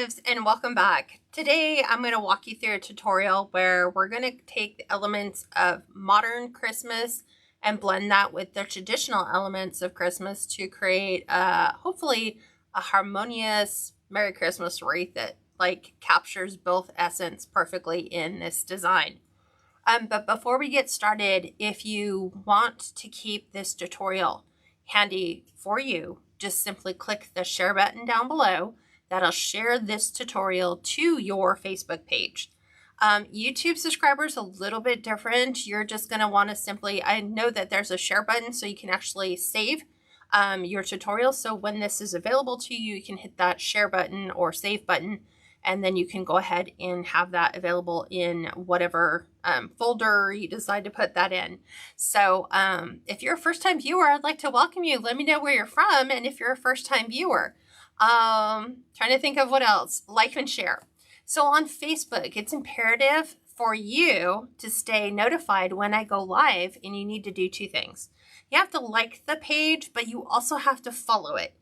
creatives, and welcome back. Today I'm going to walk you through a tutorial where we're going to take the elements of modern Christmas and blend that with the traditional elements of Christmas to create hopefully a harmonious Merry Christmas wreath that captures both essence perfectly in this design. But before we get started, if you want to keep this tutorial handy for you, just simply click the share button down below. That'll share this tutorial to your Facebook page. YouTube subscribers a little bit different. You're just going to want to simply, I know that there's a share button so you can actually save your tutorial. So when this is available to you, you can hit that share button or save button, and then you can go ahead and have that available in whatever folder you decide to put that in. So if you're a first-time viewer, I'd like to welcome you. Let me know where you're from, and if you're a first-time viewer. Trying to think of what else. Like and share. So on Facebook, it's imperative for you to stay notified when I go live, and you need to do two things. You have to like the page, but you also have to follow it.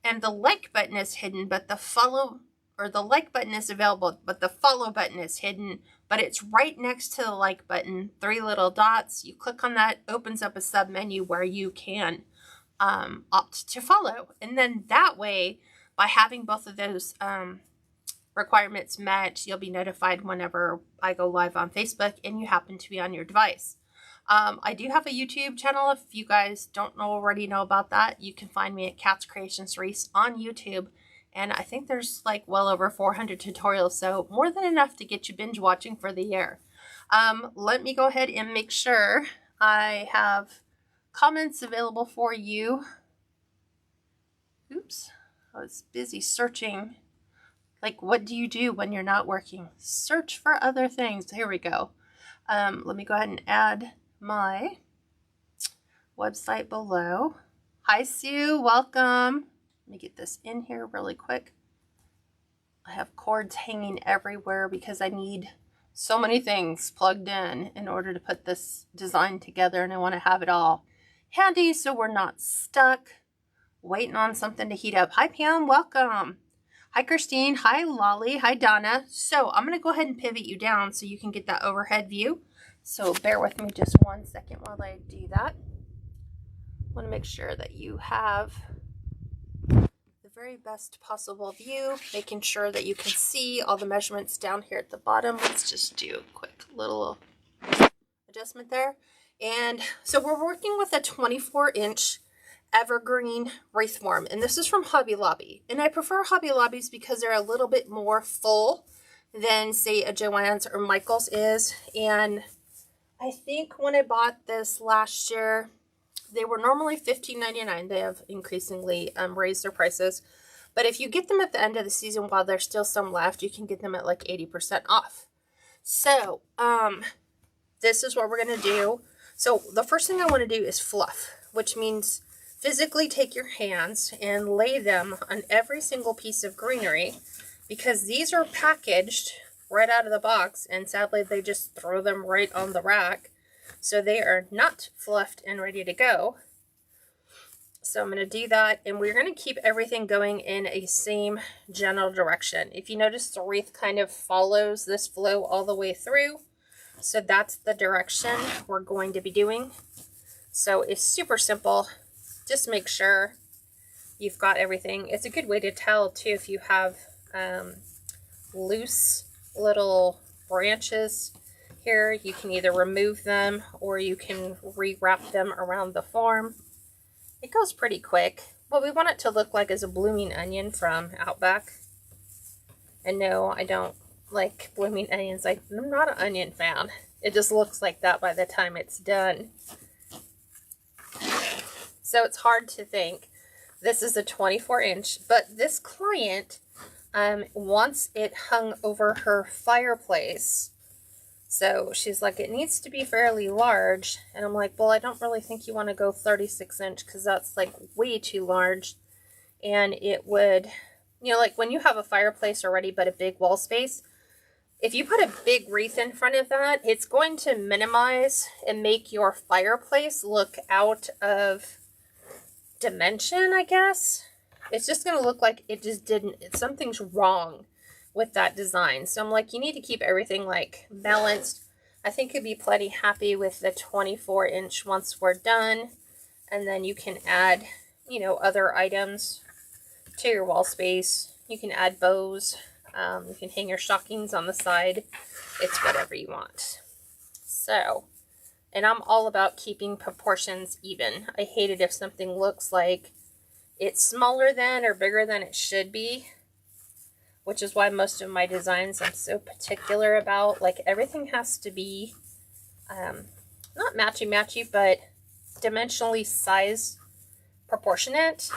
And the like button is hidden, but the like button is available, but the follow button is hidden, but it's right next to the like button, 3 little dots. You click on that, opens up a sub menu where you can opt to follow. And then that way, by having both of those requirements met, you'll be notified whenever I go live on Facebook and you happen to be on your device. I do have a YouTube channel. If you guys don't already know about that, you can find me at Cat's Creations Wreath on YouTube. And I think there's well over 400 tutorials, so more than enough to get you binge watching for the year. Let me go ahead and make sure I have comments available for you. Oops, I was busy searching. What do you do when you're not working? Search for other things. Here we go. Let me go ahead and add my website below. Hi, Sue. Welcome. Let me get this in here really quick. I have cords hanging everywhere because I need so many things plugged in order to put this design together, and I want to have it all handy so we're not stuck waiting on something to heat up. Hi, Pam. Welcome. Hi, Christine. Hi, Lolly. Hi, Donna. So I'm going to go ahead and pivot you down so you can get that overhead view. So bear with me just 1 second while I do that. I want to make sure that you have the very best possible view, making sure that you can see all the measurements down here at the bottom. Let's just do a quick little adjustment there. And so we're working with a 24-inch Evergreen Wreath form, and this is from Hobby Lobby. And I prefer Hobby Lobbies because they're a little bit more full than, say, a Joann's or Michael's is. And I think when I bought this last year, they were normally $15.99. They have increasingly raised their prices. But if you get them at the end of the season while there's still some left, you can get them at 80% off. So this is what we're going to do. So the first thing I want to do is fluff, which means physically take your hands and lay them on every single piece of greenery, because these are packaged right out of the box, and sadly they just throw them right on the rack. So they are not fluffed and ready to go. So I'm going to do that, and we're going to keep everything going in a same general direction. If you notice, the wreath kind of follows this flow all the way through. So that's the direction we're going to be doing. So it's super simple. Just make sure you've got everything. It's a good way to tell, too, if you have loose little branches here. You can either remove them or you can rewrap them around the form. It goes pretty quick. What we want it to look like is a blooming onion from Outback. And no, I don't like blooming onions. I'm not an onion fan. It just looks like that by the time it's done. So it's hard to think. This is a 24-inch, but this client wants it hung over her fireplace. So she's like, it needs to be fairly large. And I'm like, well, I don't really think you want to go 36-inch because that's way too large. And it would, when you have a fireplace already but a big wall space, if you put a big wreath in front of that, it's going to minimize and make your fireplace look out of dimension, I guess. It's just going to look like it just didn't, something's wrong with that design. So I'm like, you need to keep everything like balanced. I think you'd be plenty happy with the 24-inch once we're done. And then you can add, you know, other items to your wall space. You can add bows. You can hang your stockings on the side. It's whatever you want. So, and I'm all about keeping proportions even. I hate it if something looks like it's smaller than or bigger than it should be, which is why most of my designs I'm so particular about. Like, everything has to be not matchy-matchy, but dimensionally size proportionate.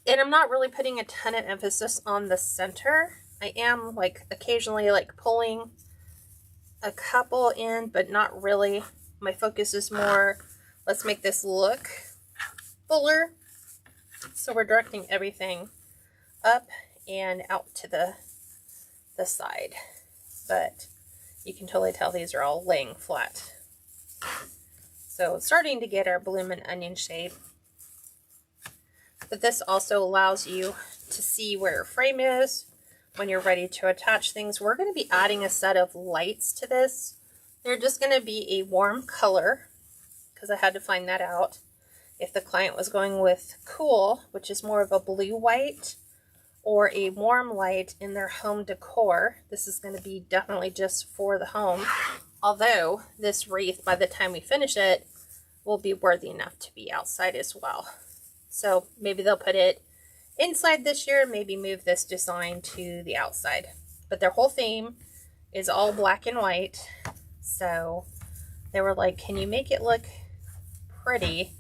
And I'm not really putting a ton of emphasis on the center. I am like occasionally like pulling a couple in, but not really. My focus is more, let's make this look fuller. So we're directing everything up and out to the side. But you can totally tell these are all laying flat. So it's starting to get our bloomin' onion shape. But this also allows you to see where your frame is when you're ready to attach things. We're going to be adding a set of lights to this. They're just going to be a warm color because I had to find that out. If the client was going with cool, which is more of a blue-white, or a warm light in their home decor, this is going to be definitely just for the home. Although this wreath, by the time we finish it, will be worthy enough to be outside as well. So maybe they'll put it inside this year, maybe move this design to the outside. But their whole theme is all black and white. So they were like, can you make it look pretty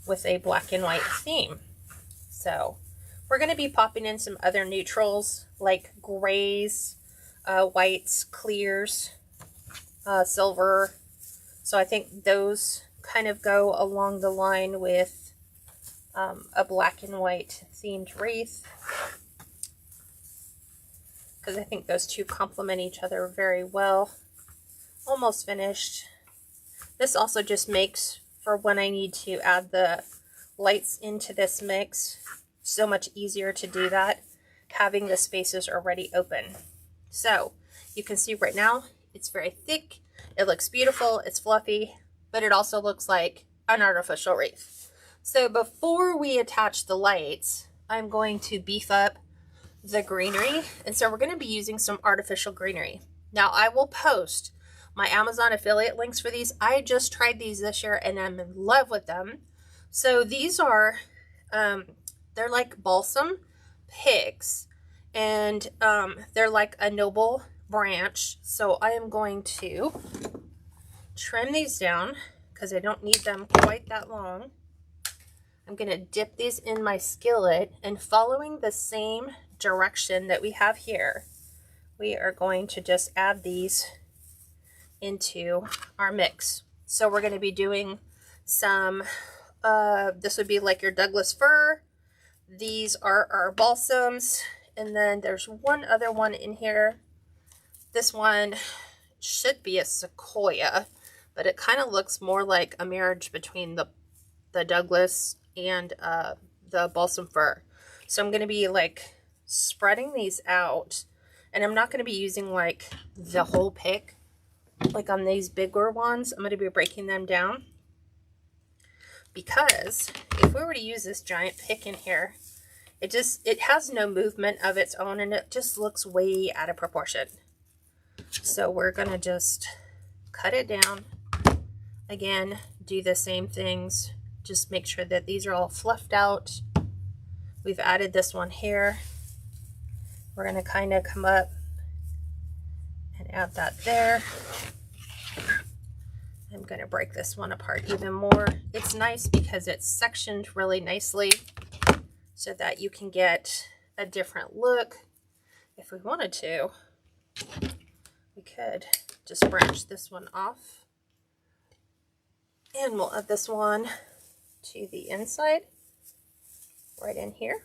with a black and white theme? So we're going to be popping in some other neutrals like grays, whites, clears, silver. So I think those kind of go along the line with a black and white themed wreath, because I think those two complement each other very well. Almost finished. This also just makes for when I need to add the lights into this mix so much easier to do that, having the spaces already open. So you can see right now it's very thick, it looks beautiful, it's fluffy, but it also looks like an artificial wreath. So before we attach the lights, I'm going to beef up the greenery. And so we're going to be using some artificial greenery. Now I will post my Amazon affiliate links for these. I just tried these this year and I'm in love with them. So these are, they're like balsam picks, and they're like a noble branch. So I am going to trim these down because I don't need them quite that long. I'm going to dip these in my skillet, and following the same direction that we have here, we are going to just add these into our mix. So we're going to be doing some, this would be like your Douglas fir. These are our balsams. And then there's one other one in here. This one should be a sequoia, but it kind of looks more like a marriage between the Douglas and the balsam fir. So I'm going to be like spreading these out, and I'm not going to be using like the whole pick like on these bigger ones. I'm going to be breaking them down, because if we were to use this giant pick in here, it has no movement of its own, and it just looks way out of proportion. So we're going to just cut it down. Again, do the same things. Just make sure that these are all fluffed out. We've added this one here. We're going to kind of come up and add that there. I'm going to break this one apart even more. It's nice because it's sectioned really nicely so that you can get a different look. If we wanted to, we could just branch this one off, and we'll add this one to the inside right in here.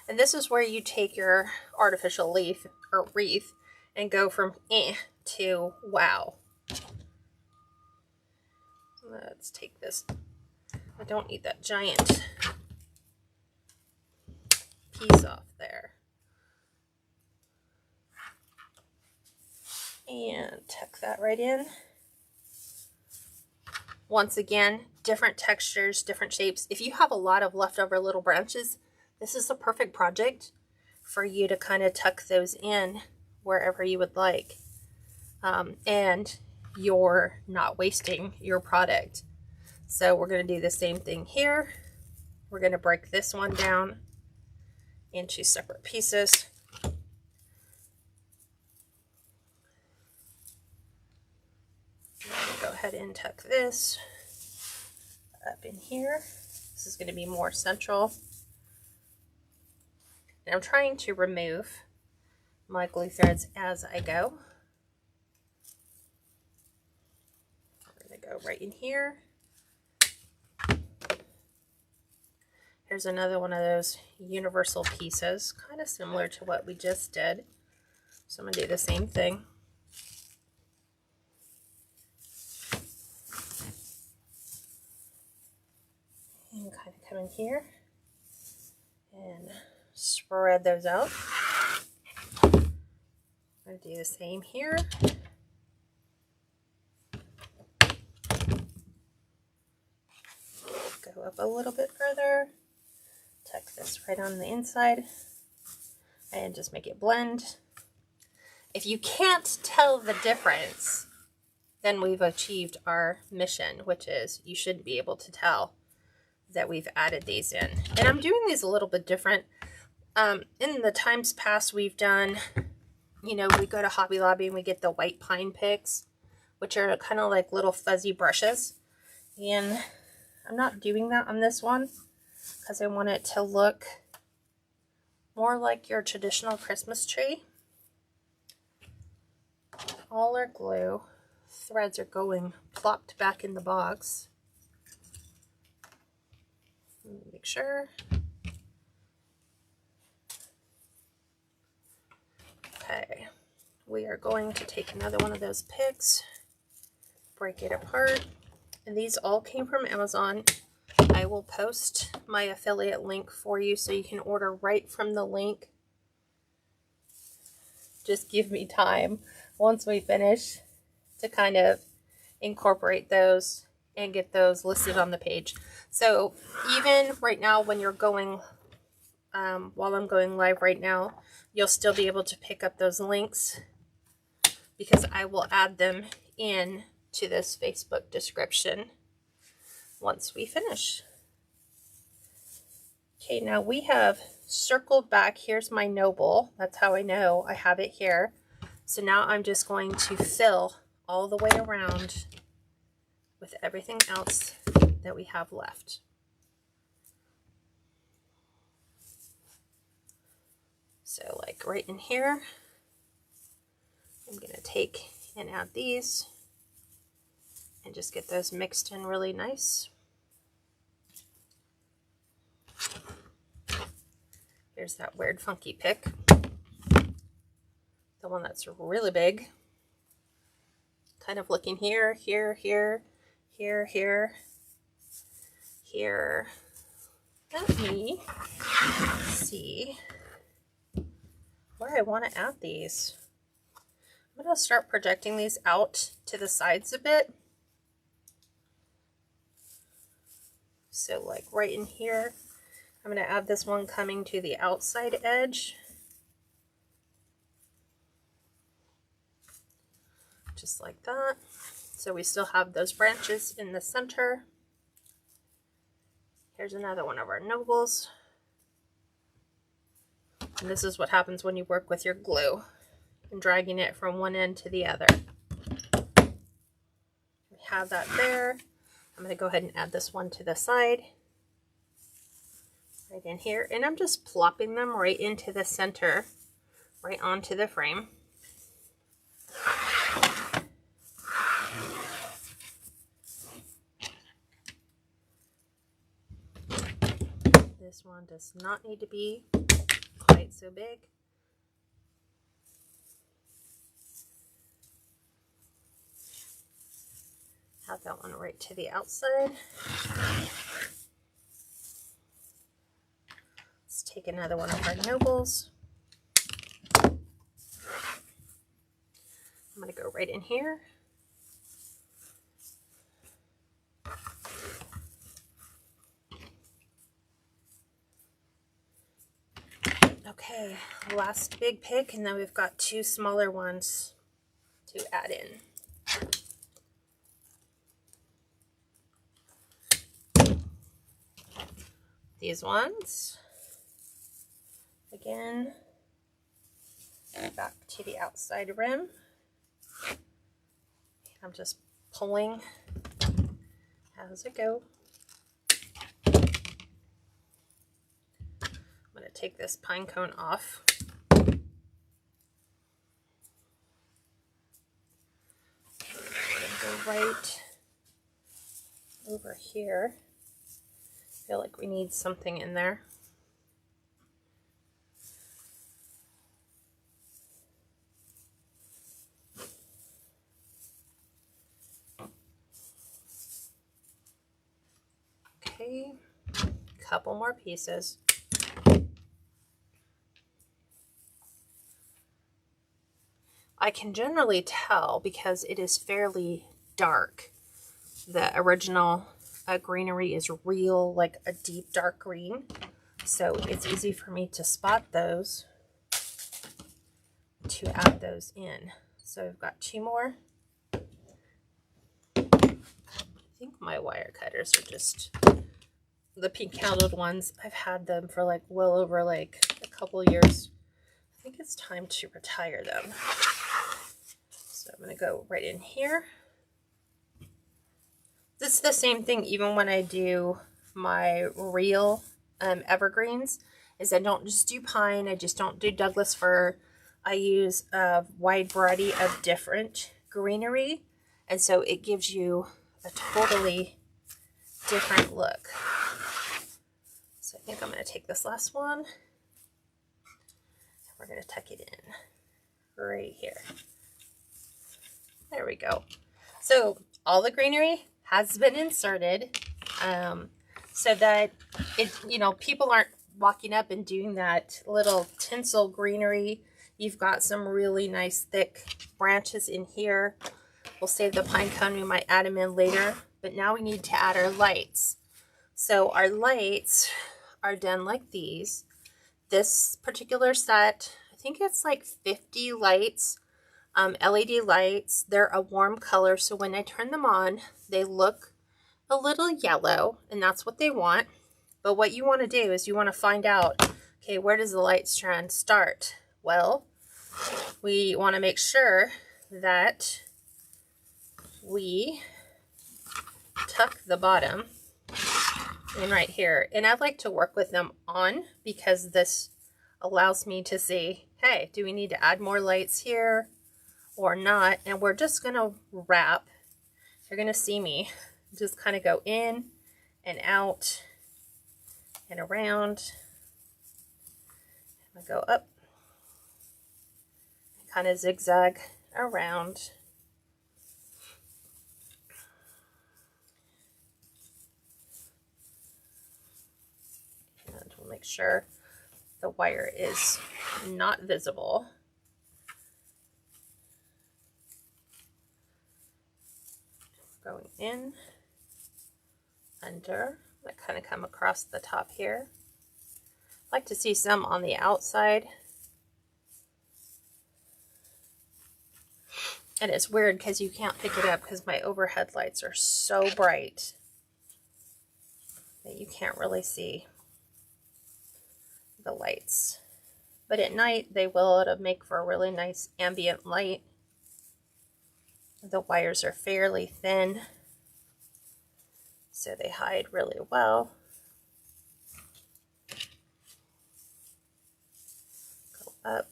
And this is where you take your artificial leaf or wreath and go from eh to wow. Let's take this. I don't need that giant piece off there. And tuck that right in. Once again, different textures, different shapes. If you have a lot of leftover little branches, this is the perfect project for you to kind of tuck those in wherever you would like. And you're not wasting your product. So we're going to do the same thing here. We're going to break this one down into separate pieces. Go ahead and tuck this up in here. This is going to be more central. And I'm trying to remove my glue threads as I go. We're going to go right in here. Here's another one of those universal pieces, kind of similar to what we just did. So I'm going to do the same thing. And kind of come in here and spread those out. I'm going to do the same here. Go up a little bit further. Tuck this right on the inside and just make it blend. If you can't tell the difference, then we've achieved our mission, which is you should be able to tell that we've added these in. And I'm doing these a little bit different. In the times past, we've done, you know, we go to Hobby Lobby and we get the white pine picks, which are kind of like little fuzzy brushes. And I'm not doing that on this one because I want it to look more like your traditional Christmas tree. All our glue threads are going plopped back in the box. Make sure. Okay, we are going to take another one of those picks, break it apart, and these all came from Amazon. I will post my affiliate link for you so you can order right from the link. Just give me time once we finish to kind of incorporate those and get those listed on the page. So even right now when you're going, while I'm going live right now, you'll still be able to pick up those links because I will add them in to this Facebook description once we finish. Okay, now we have circled back. Here's my noble. That's how I know I have it here. So now I'm just going to fill all the way around with everything else that we have left. So like right in here, I'm going to take and add these and just get those mixed in really nice. Here's that weird funky pick. The one that's really big. Kind of looking here, here, here, here, here, here. Let me see where I want to add these. I'm going to start projecting these out to the sides a bit. So like right in here, I'm going to add this one coming to the outside edge. Just like that. So we still have those branches in the center. Here's another one of our nobles. And this is what happens when you work with your glue and dragging it from one end to the other. We have that there. I'm going to go ahead and add this one to the side. Right in here. And I'm just plopping them right into the center, right onto the frame. This one does not need to be quite so big. Have that one right to the outside. Let's take another one of our nobles. I'm I'm going to go right in here. Okay, last big pick, and then we've got 2 smaller ones to add in. These ones, again, back to the outside rim. I'm just pulling as I go. I'm going to take this pine cone off. Go right over here. I feel like we need something in there. Okay, couple more pieces. I can generally tell because it is fairly dark. The original Greenery is real, like a deep dark green. So it's easy for me to spot those, to add those in. So I've got 2 more. I think my wire cutters are just the pink handled ones. I've had them for like well over like a couple years. I think it's time to retire them. So I'm going to go right in here. This is the same thing even when I do my real evergreens, is I don't just do pine, I just don't do Douglas fir. I use a wide variety of different greenery, and so it gives you a totally different look. So I think I'm going to take this last one, and we're going to tuck it in right here. There we go. So all the greenery has been inserted, so that it, you know, people aren't walking up and doing that little tinsel greenery. You've got some really nice thick branches in here. We'll save the pine cone, we might add them in later, but now we need to add our lights. So our lights are done like these. This particular set, I think it's like 50 lights, LED lights. They're a warm color, so when I turn them on, they look a little yellow, and that's what they want. But what you want to do is you want to find out, okay, where does the light strand start? Well, we want to make sure that we tuck the bottom in right here. And I like to work with them on, because this allows me to see, hey, do we need to add more lights here or not? And we're just going to wrap. You're going to see me just kind of go in and out and around. I go up, kind of zigzag around. And we'll make sure the wire is not visible. Going in, under, I kind of come across the top here. I like to see some on the outside. And it's weird because you can't pick it up because my overhead lights are so bright that you can't really see the lights. But at night they will, it'll make for a really nice ambient light. The wires are fairly thin, so they hide really well. Go up,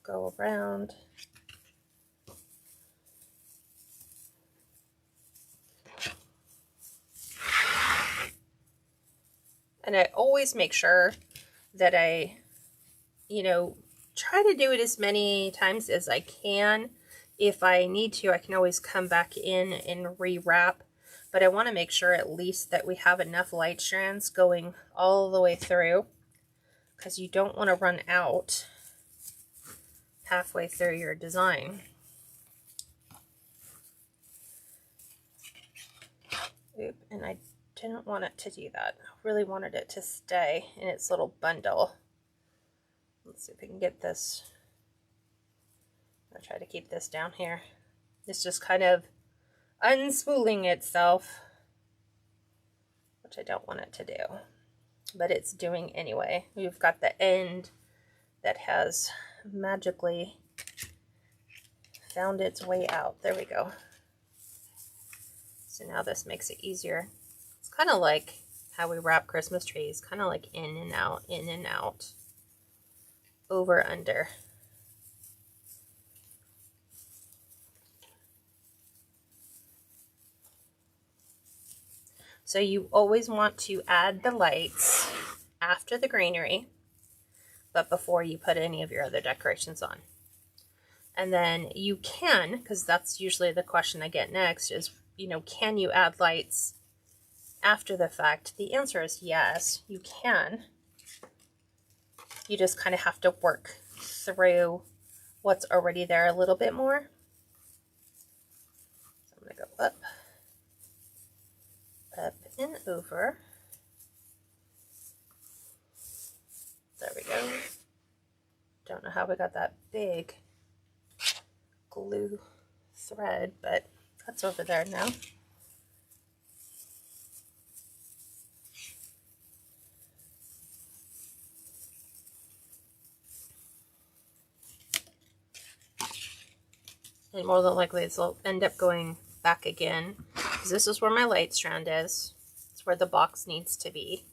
go around. And I always make sure that I, try to do it as many times as I can. If I need to, I can always come back in and rewrap. But I want to make sure at least that we have enough light strands going all the way through, because you don't want to run out halfway through your design. Oop, and I didn't want it to do that. I really wanted it to stay in its little bundle. Let's see if we can get this. I'll try to keep this down here. It's just kind of unspooling itself, which I don't want it to do, but it's doing anyway. We've got the end that has magically found its way out. There we go. So now this makes it easier. It's kind of like how we wrap Christmas trees, kind of like in and out, over, under. So you always want to add the lights after the greenery, but before you put any of your other decorations on. And then you can, because that's usually the question I get next is, you know, can you add lights after the fact? The answer is yes, you can. You just kind of have to work through what's already there a little bit more. So I'm going to go up and over. There we go. Don't know how we got that big glue thread, but that's over there now. And more than likely this will end up going back again, because this is where my light strand is. It's where the box needs to be.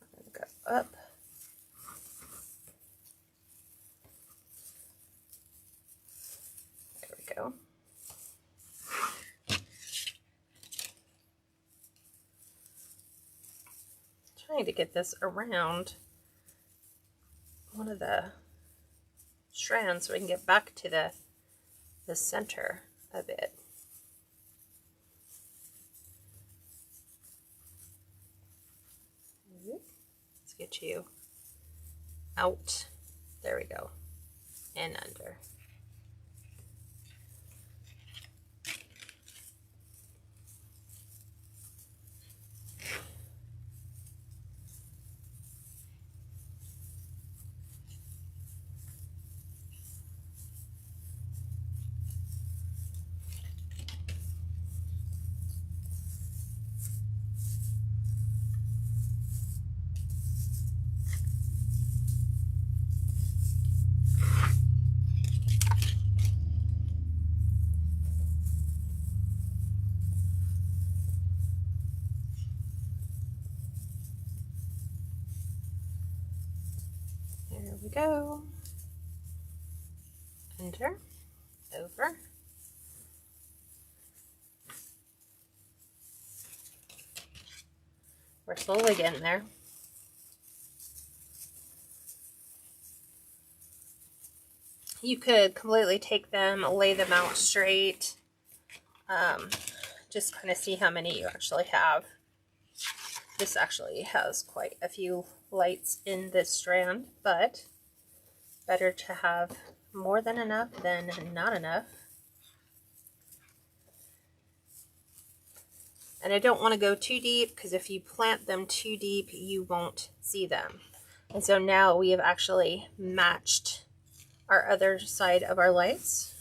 I'm going to go up. There we go. Trying to get this around one of the strands so we can get back to the center of it. Let's get you out. There we go. And under. There we go. Under, over. We're slowly getting there. You could completely take them, lay them out straight, just kind of see how many you actually have. This actually has quite a few lights in this strand, but better to have more than enough than not enough. And I don't want to go too deep, because if you plant them too deep, you won't see them. And so now we have actually matched our other side of our lights.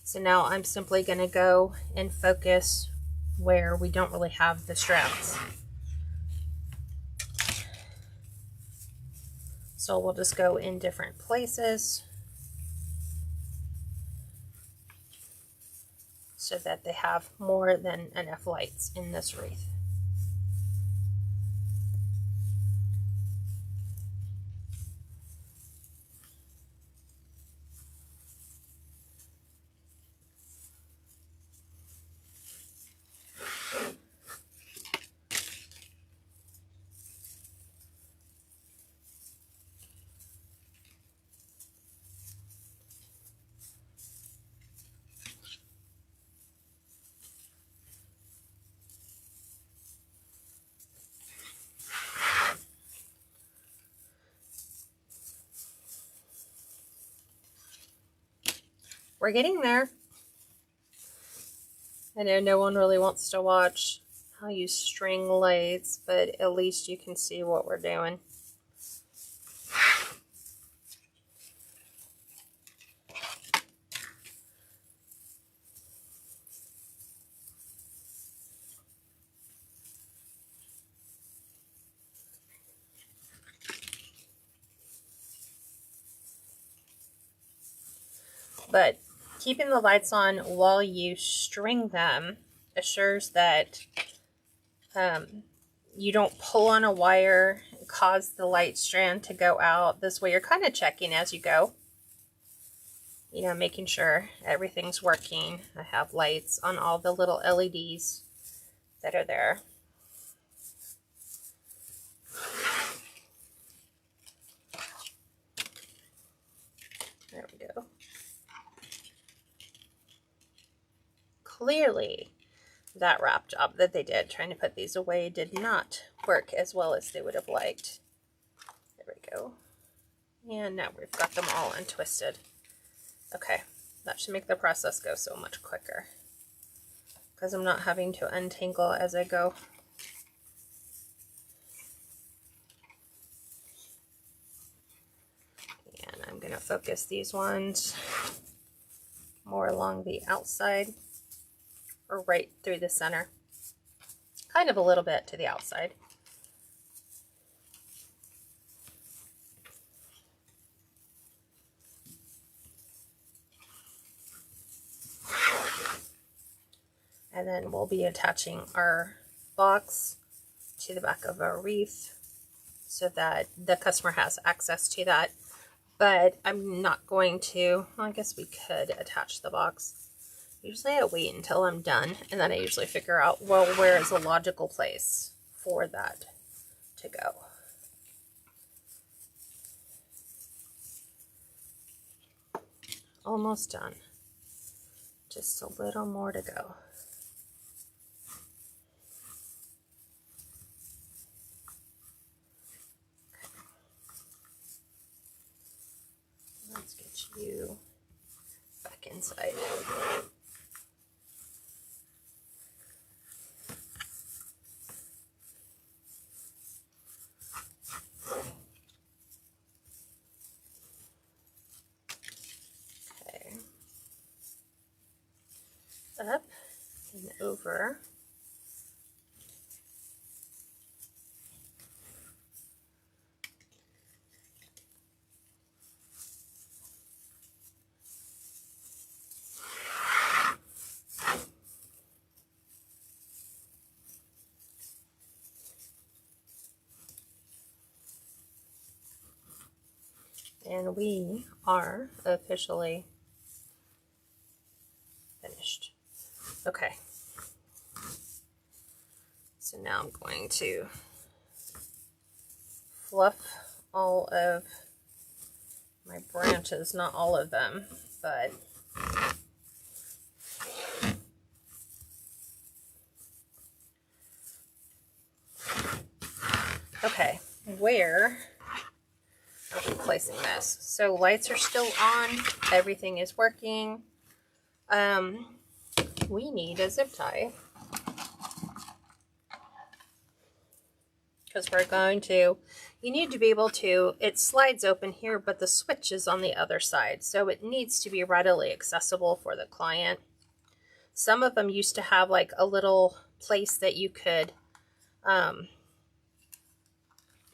So now I'm simply going to go and focus where we don't really have the strands. So we'll just go in different places so that they have more than enough lights in this wreath. we're getting there. I know no one really wants to watch how you string lights, but at least you can see what we're doing. But keeping the lights on while you string them assures that you don't pull on a wire and cause the light strand to go out. This way you're kind of checking as you go. You know, making sure everything's working. I have lights on all the little LEDs that are there. There we go. Clearly, that wrap job that they did trying to put these away did not work as well as they would have liked. There we go. And now we've got them all untwisted. Okay, that should make the process go so much quicker because I'm not having to untangle as I go. And I'm going to focus these ones more along the outside or right through the center. Kind of a little bit to the outside. And then we'll be attaching our box to the back of our wreath so that the customer has access to that. But I'm not going to, well, I guess we could attach the box. Usually I wait until I'm done, and then I usually figure out, well, where is a logical place for that to go. Almost done. Just a little more to go. Let's get you back inside. Okay. Up and over. And we are officially finished. Okay. So now I'm going to fluff all of my branches, not all of them, but okay, where are we placing this? So lights are still on, everything is working. We need a zip tie because we're going to, you need to be able to, it slides open here, but the switch is on the other side. So it needs to be readily accessible for the client. Some of them used to have like a little place that you could, I'm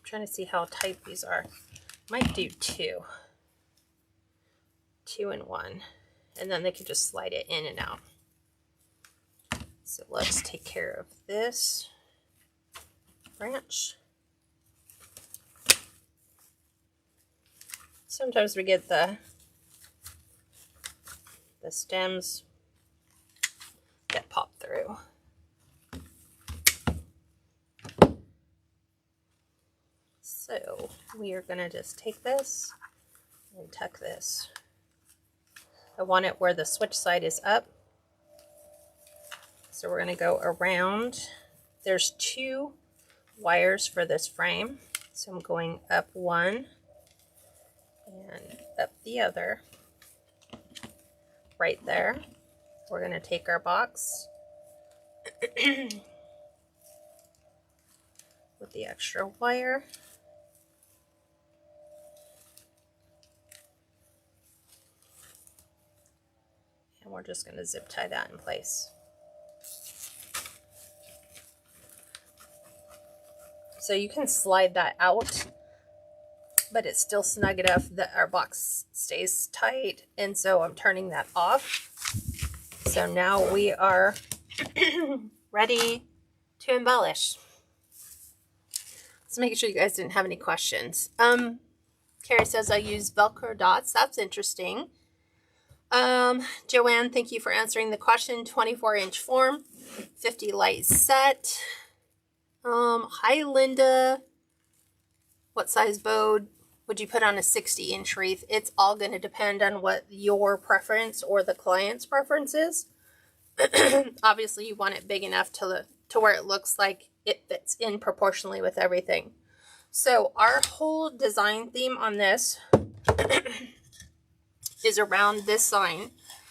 trying to see how tight these are. Might do two and one, and then they can just slide it in and out. So let's take care of this branch. Sometimes we get the stems that pop through. So we are going to just take this and tuck this. I want it where the switch side is up. So we're going to go around. There's 2 wires for this frame. So I'm going up one and up the other. right there. We're going to take our box with the extra wire. And we're just going to zip tie that in place. So you can slide that out, but it's still snug enough that our box stays tight. And so I'm turning that off. So now we are ready to embellish. Let's make sure you guys didn't have any questions. Carrie says I use Velcro dots. That's interesting. Joanne, thank you for answering the question. 24-inch form, 50 light set. Hi, Linda. What size bow would you put on a 60-inch wreath? It's all going to depend on what your preference or the client's preference is. Obviously, you want it big enough to where it looks like it fits in proportionally with everything. So our whole design theme on this is around this sign.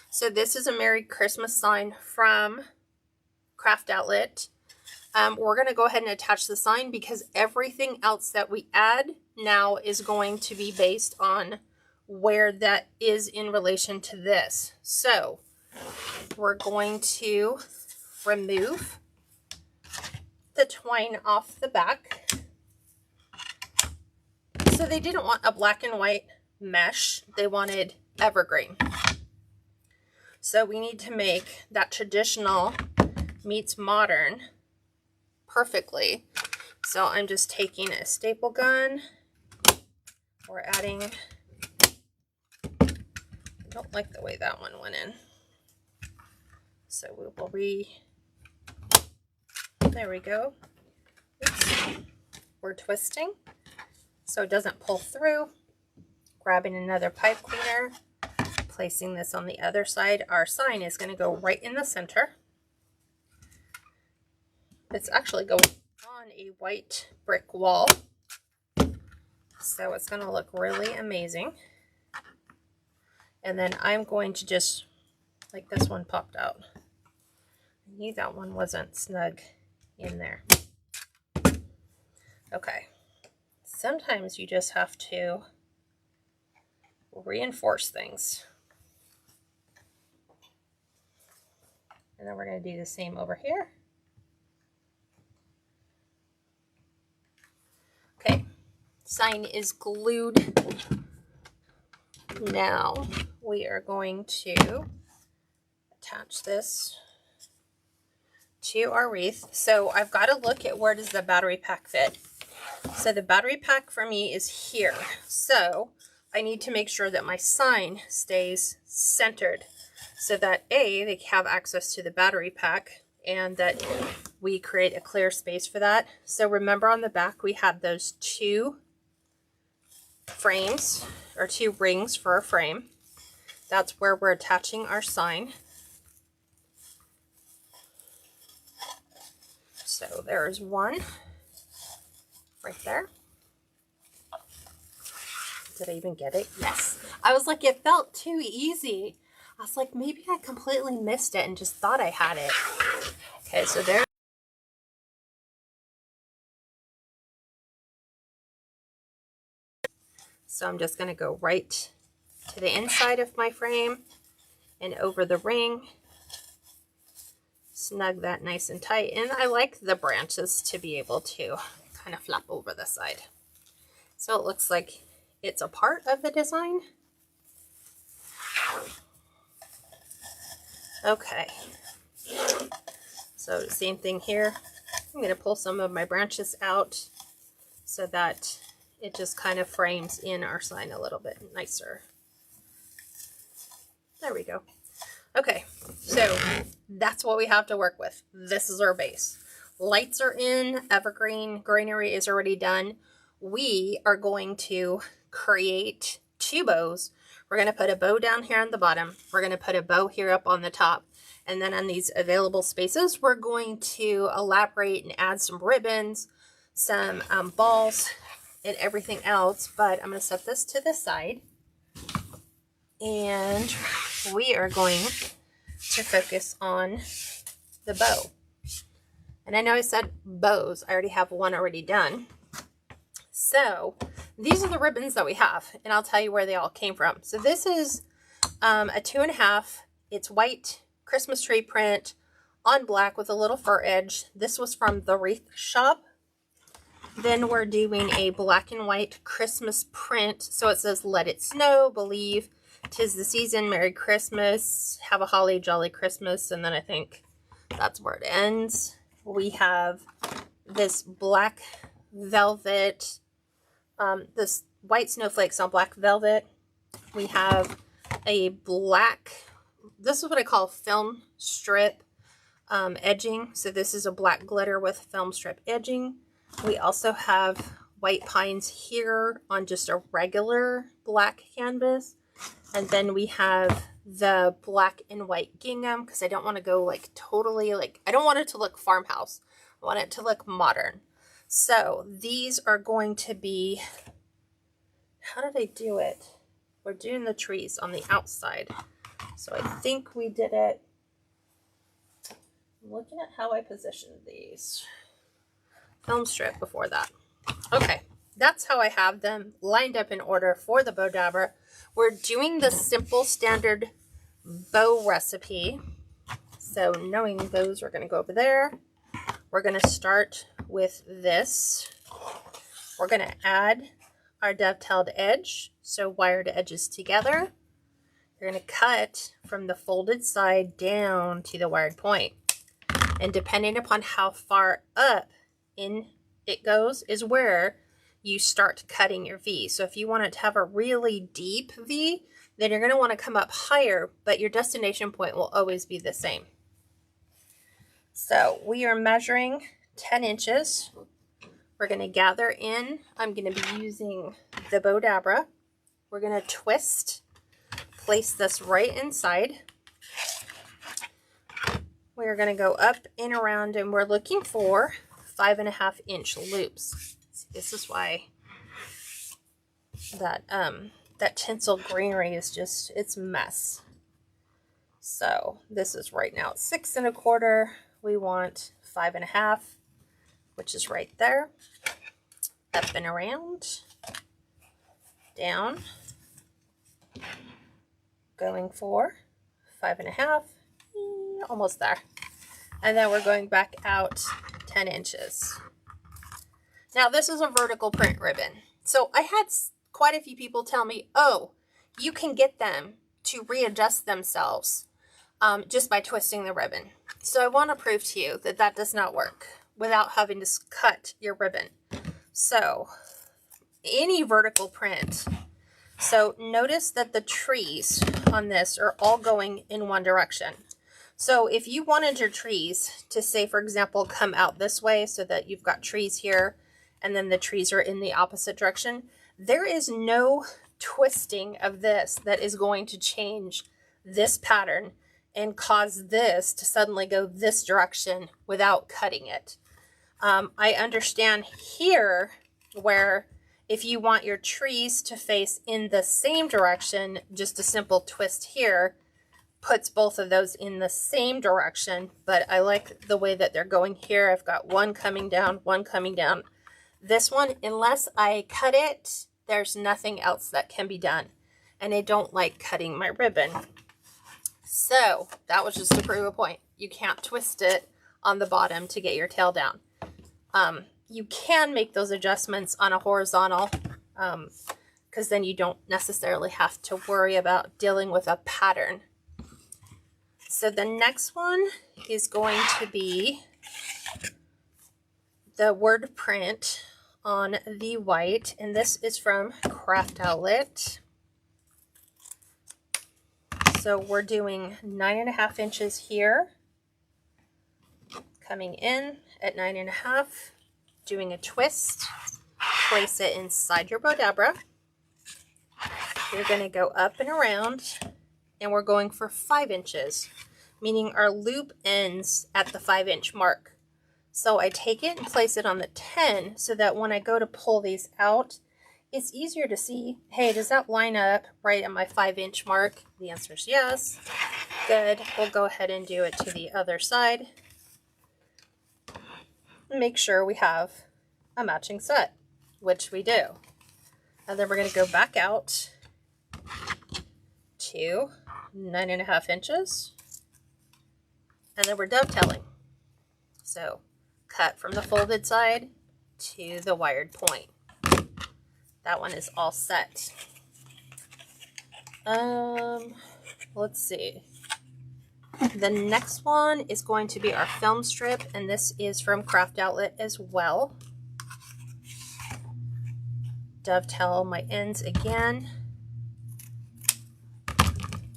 So this is a Merry Christmas sign from Craft Outlet. We're going to go ahead and attach the sign because everything else that we add now is going to be based on where that is in relation to this. So we're going to remove the twine off the back. So they didn't want a black and white mesh. They wanted evergreen. So we need to make that traditional meets modern perfectly. So I'm just taking a staple gun. We're adding, I don't like the way that one went in. So we will there we go. Oops. We're twisting so it doesn't pull through. Grabbing another pipe cleaner, placing this on the other side. Our sign is going to go right in the center. It's actually going on a white brick wall, so it's going to look really amazing. And then I'm going to just, like this one popped out. I knew that one wasn't snug in there. Okay. Sometimes you just have to reinforce things. And then we're going to do the same over here. Okay, sign is glued. Now we are going to attach this to our wreath. So I've got to look at where does the battery pack fit. So the battery pack for me is here. So I need to make sure that my sign stays centered so that A, they have access to the battery pack and that we create a clear space for that. So remember on the back we had those two frames or two rings for a frame. That's where we're attaching our sign. So there's one right there. Did I even get it? Yes. I was like, it felt too easy. I was like, maybe I completely missed it and just thought I had it. Okay, so there. So I'm just going to go right to the inside of my frame and over the ring. Snug that nice and tight. And I like the branches to be able to kind of flap over the side. So it looks like it's a part of the design. Okay. So the same thing here. I'm going to pull some of my branches out so that it just kind of frames in our sign a little bit nicer. There we go. Okay, so that's what we have to work with. This is our base. Lights are in, Evergreen Greenery is already done. We are going to create two bows. We're going to put a bow down here on the bottom. We're going to put a bow here up on the top. And then on these available spaces, we're going to elaborate and add some ribbons, some balls, and everything else. But I'm going to set this to the side. And we are going to focus on the bow. And I know I said bows. I already have one already done. So these are the ribbons that we have, and I'll tell you where they all came from. So this is a 2.5. It's white Christmas tree print on black with a little fur edge. This was from the Wreath shop. Then we're doing a black and white Christmas print. So it says, "Let it snow, believe 'tis the season, Merry Christmas, have a holly jolly Christmas." And then I think that's where it ends. We have this black velvet, this white snowflakes on black velvet. We have a black, this is what I call film strip edging. So this is a black glitter with film strip edging. We also have white pines here on just a regular black canvas. And then we have the black and white gingham, because I don't want to go like totally like, I don't want it to look farmhouse. I want it to look modern. So these are going to be, how did I do it? We're doing the trees on the outside. So I think we did it, I'm looking at how I positioned these. Film strip before that. Okay, that's how I have them lined up in order for the bow dabber. We're doing the simple standard bow recipe. So knowing those, we're going to go over there. We're going to start with this. We're going to add our dovetailed edge, so wired edges together. You're going to cut from the folded side down to the wired point. And depending upon how far up in it goes is where you start cutting your V. So if you want it to have a really deep V, then you're going to want to come up higher, but your destination point will always be the same. So we are measuring 10 inches. We're going to gather in. I'm going to be using the bow dabber. We're going to twist, place this right inside. We're going to go up and around, and we're looking for 5.5 inch loops. This is why that that tinsel greenery is just, it's a mess. So this is right now 6 1/4. We want 5.5, which is right there. Up and around, down, going for 5.5, almost there. And then we're going back out 10 inches. Now this is a vertical print ribbon. So I had quite a few people tell me, oh, you can get them to readjust themselves just by twisting the ribbon. So I want to prove to you that that does not work without having to cut your ribbon. So any vertical print. So notice that the trees on this are all going in one direction. So if you wanted your trees to, say, for example, come out this way so that you've got trees here and then the trees are in the opposite direction, there is no twisting of this that is going to change this pattern and cause this to suddenly go this direction without cutting it. I understand here where if you want your trees to face in the same direction, just a simple twist here puts both of those in the same direction, but I like the way that they're going here. I've got one coming down, one coming down. This one, unless I cut it, there's nothing else that can be done. And I don't like cutting my ribbon. So that was just to prove a point. You can't twist it on the bottom to get your tail down. You can make those adjustments on a horizontal, because then you don't necessarily have to worry about dealing with a pattern. So the next one is going to be the word print on the white, and this is from Craft Outlet. So we're doing 9.5 inches here, coming in at 9.5, doing a twist, place it inside your bow dabber. You're going to go up and around, and we're going for 5 inches, meaning our loop ends at the 5-inch mark. So I take it and place it on the 10 so that when I go to pull these out, it's easier to see, hey, does that line up right at my 5-inch mark? The answer is yes. Good. We'll go ahead and do it to the other side. Make sure we have a matching set, which we do. And then we're going to go back out to 9.5 inches. And then we're dovetailing. So cut from the folded side to the wired point. That one is all set. Let's see. The next one is going to be our film strip, and this is from Craft Outlet as well. Dovetail my ends again.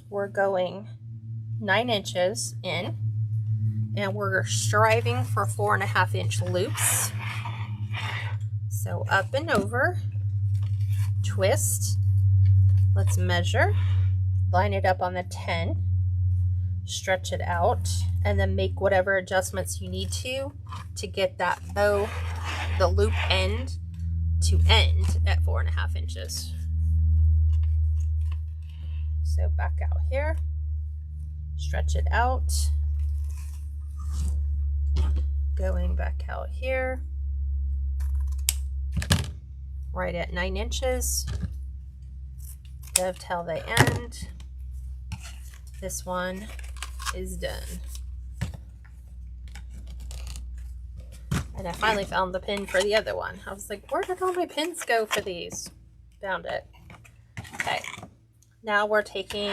We're going 9 inches in, and we're striving for 4.5-inch loops. So up and over, twist. Let's measure, line it up on the 10, stretch it out, and then make whatever adjustments you need to get that bow, the loop end, to end at 4.5 inches. So back out here, stretch it out, going back out here, right at 9 inches, dovetail the end. This one is done. And I finally found the pin for the other one. I was like, where did all my pins go for these? Found it. Okay. Now we're taking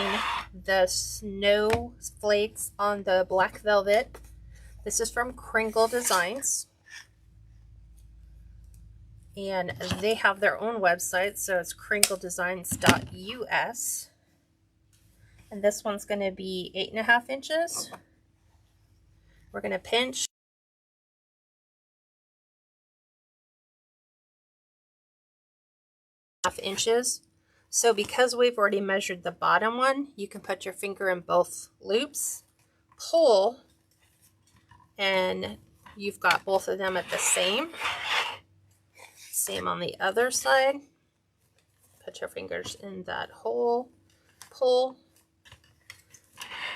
the snow flakes on the black velvet. This is from Kringle Designs. And they have their own website, so it's kringledesigns.us. And this one's going to be 8.5 inches. We're going to pinch. Inches. So because we've already measured the bottom one, you can put your finger in both loops, pull, and you've got both of them at the same. Same on the other side. Put your fingers in that hole, pull.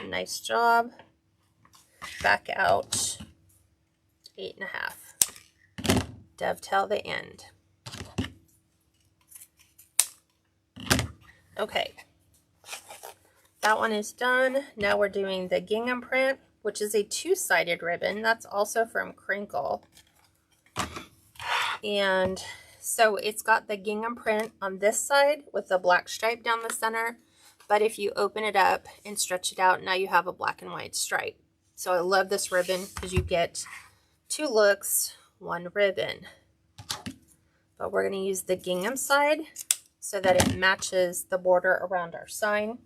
Nice job. Back out 8.5. Dovetail the end. Okay, that one is done. Now we're doing the gingham print, which is a 2-sided ribbon. That's also from Crinkle. And so it's got the gingham print on this side with the black stripe down the center. But if you open it up and stretch it out, now you have a black and white stripe. So I love this ribbon because you get 2 looks, 1 ribbon. But we're going to use the gingham side so that it matches the border around our sign.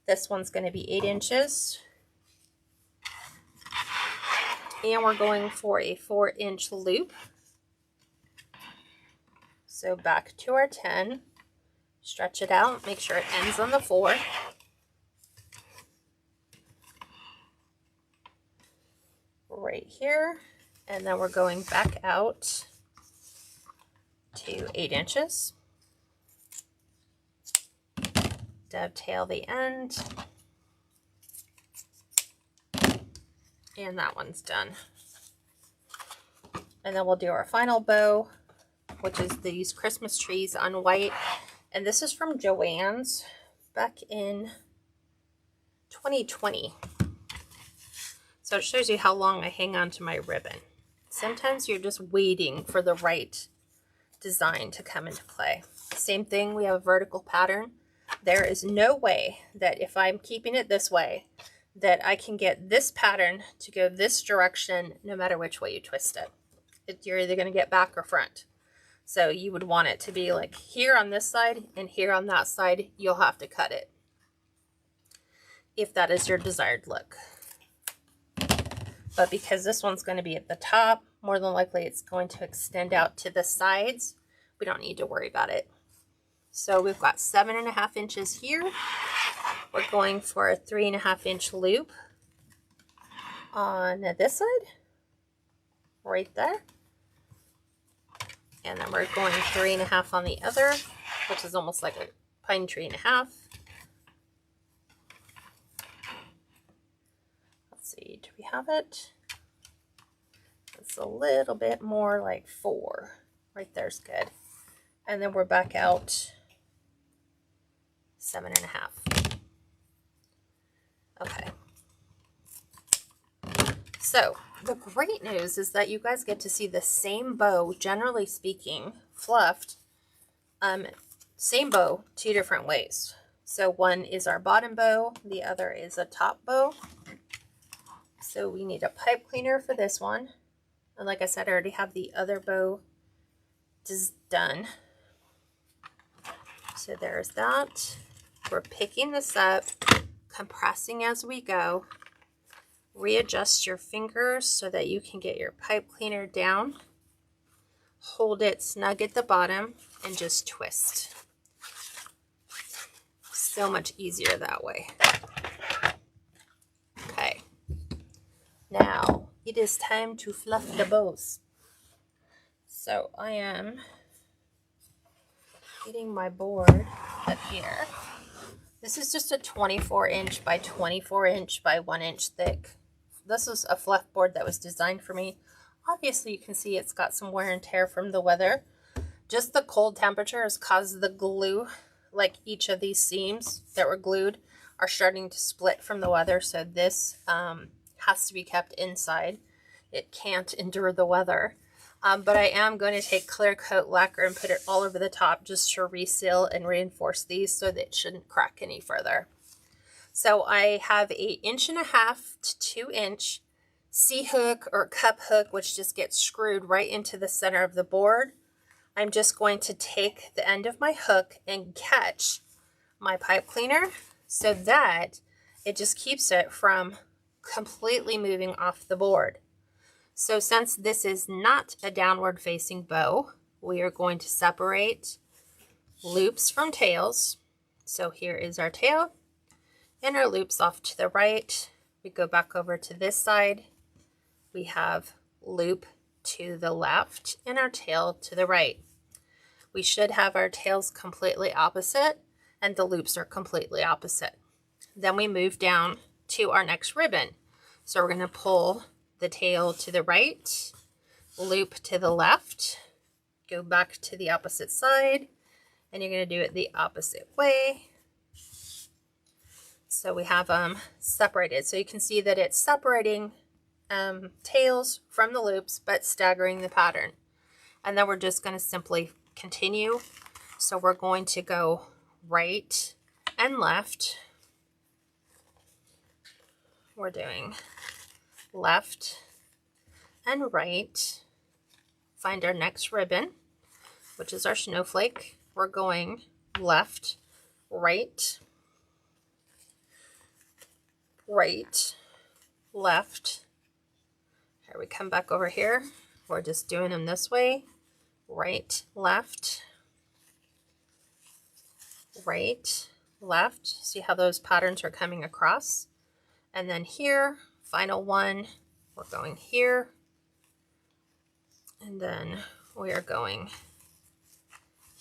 This one's going to be 8 inches. And we're going for a 4-inch loop. So back to our 10, stretch it out, make sure it ends on the 4. Right here, and then we're going back out to 8 inches. Dovetail the end, and that one's done. And then we'll do our final bow, which is these Christmas trees on white. And this is from Joann's back in 2020. So it shows you how long I hang on to my ribbon. Sometimes you're just waiting for the right design to come into play. Same thing, we have a vertical pattern. There is no way that if I'm keeping it this way, that I can get this pattern to go this direction no matter which way you twist it. You're either going to get back or front. So you would want it to be like here on this side and here on that side. You'll have to cut it if that is your desired look. But because this one's going to be at the top, more than likely it's going to extend out to the sides. We don't need to worry about it. So we've got 7.5 inches here. We're going for a 3.5-inch loop on this side, right there. And then we're going 3.5 on the other, which is almost like a pine tree and a half. Let's see, do we have it? It's a little bit more like 4. Right there's good. And then we're back out 7.5. Okay. So the great news is that you guys get to see the same bow, generally speaking, fluffed, same bow 2 different ways. So one is our bottom bow, the other is a top bow. So we need a pipe cleaner for this one. And like I said, I already have the other bow just done. So there's that. We're picking this up, compressing as we go. Readjust your fingers so that you can get your pipe cleaner down. Hold it snug at the bottom and just twist. So much easier that way. Okay. Now it is time to fluff the bows. So I am getting my board up here. This is just a 24-inch by 24-inch by 1-inch thick. This is a fluff board that was designed for me. Obviously you can see it's got some wear and tear from the weather. Just the cold temperature has caused the glue, like each of these seams that were glued are starting to split from the weather. So this has to be kept inside. It can't endure the weather. But I am going to take clear coat lacquer and put it all over the top just to reseal and reinforce these so that it shouldn't crack any further. So I have a 1.5 to 2 inch C-hook or cup hook, which just gets screwed right into the center of the board. I'm just going to take the end of my hook and catch my pipe cleaner so that it just keeps it from completely moving off the board. So since this is not a downward facing bow, we are going to separate loops from tails. So here is our tail and our loops off to the right. We go back over to this side. We have loop to the left and our tail to the right. We should have our tails completely opposite and the loops are completely opposite. Then we move down to our next ribbon. So we're going to pull the tail to the right, loop to the left, go back to the opposite side, and you're going to do it the opposite way. So we have them separated. So you can see that it's separating tails from the loops, but staggering the pattern. And then we're just going to simply continue. So we're going to go right and left. We're doing left and right. Find our next ribbon, which is our snowflake. We're going left, right, right, left. Here we come back over here. We're just doing them this way. Right, left, right, left. See how those patterns are coming across? And then here, final one, we're going here. And then we are going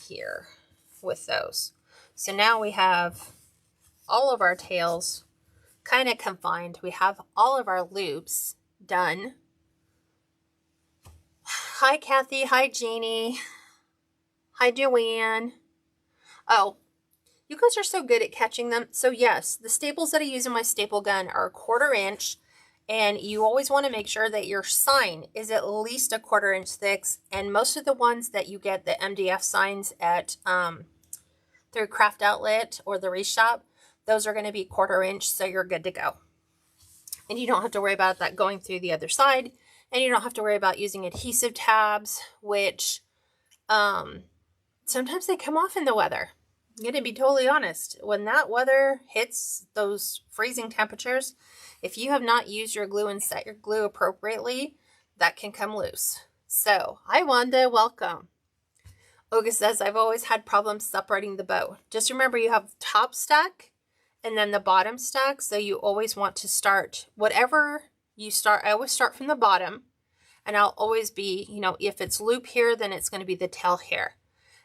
here with those. So now we have all of our tails kind of confined. We have all of our loops done. Hi, Kathy. Hi, Jeannie. Hi, Joanne. Oh, you guys are so good at catching them. So yes, the staples that I use in my staple gun are 1/4 inch. And you always want to make sure that your sign is at least 1/4 inch thick. And most of the ones that you get, the MDF signs at through Craft Outlet or the Wreath Shop, those are going to be 1/4 inch. So you're good to go. And you don't have to worry about that going through the other side. And you don't have to worry about using adhesive tabs, which sometimes they come off in the weather. I'm going to be totally honest. When that weather hits those freezing temperatures, if you have not used your glue and set your glue appropriately, that can come loose. So, hi Wanda, welcome. Olga says, I've always had problems separating the bow. Just remember you have top stack and then the bottom stack. So you always want to start, whatever you start, I always start from the bottom And I'll always be, you know, if it's loop here, then it's going to be the tail here.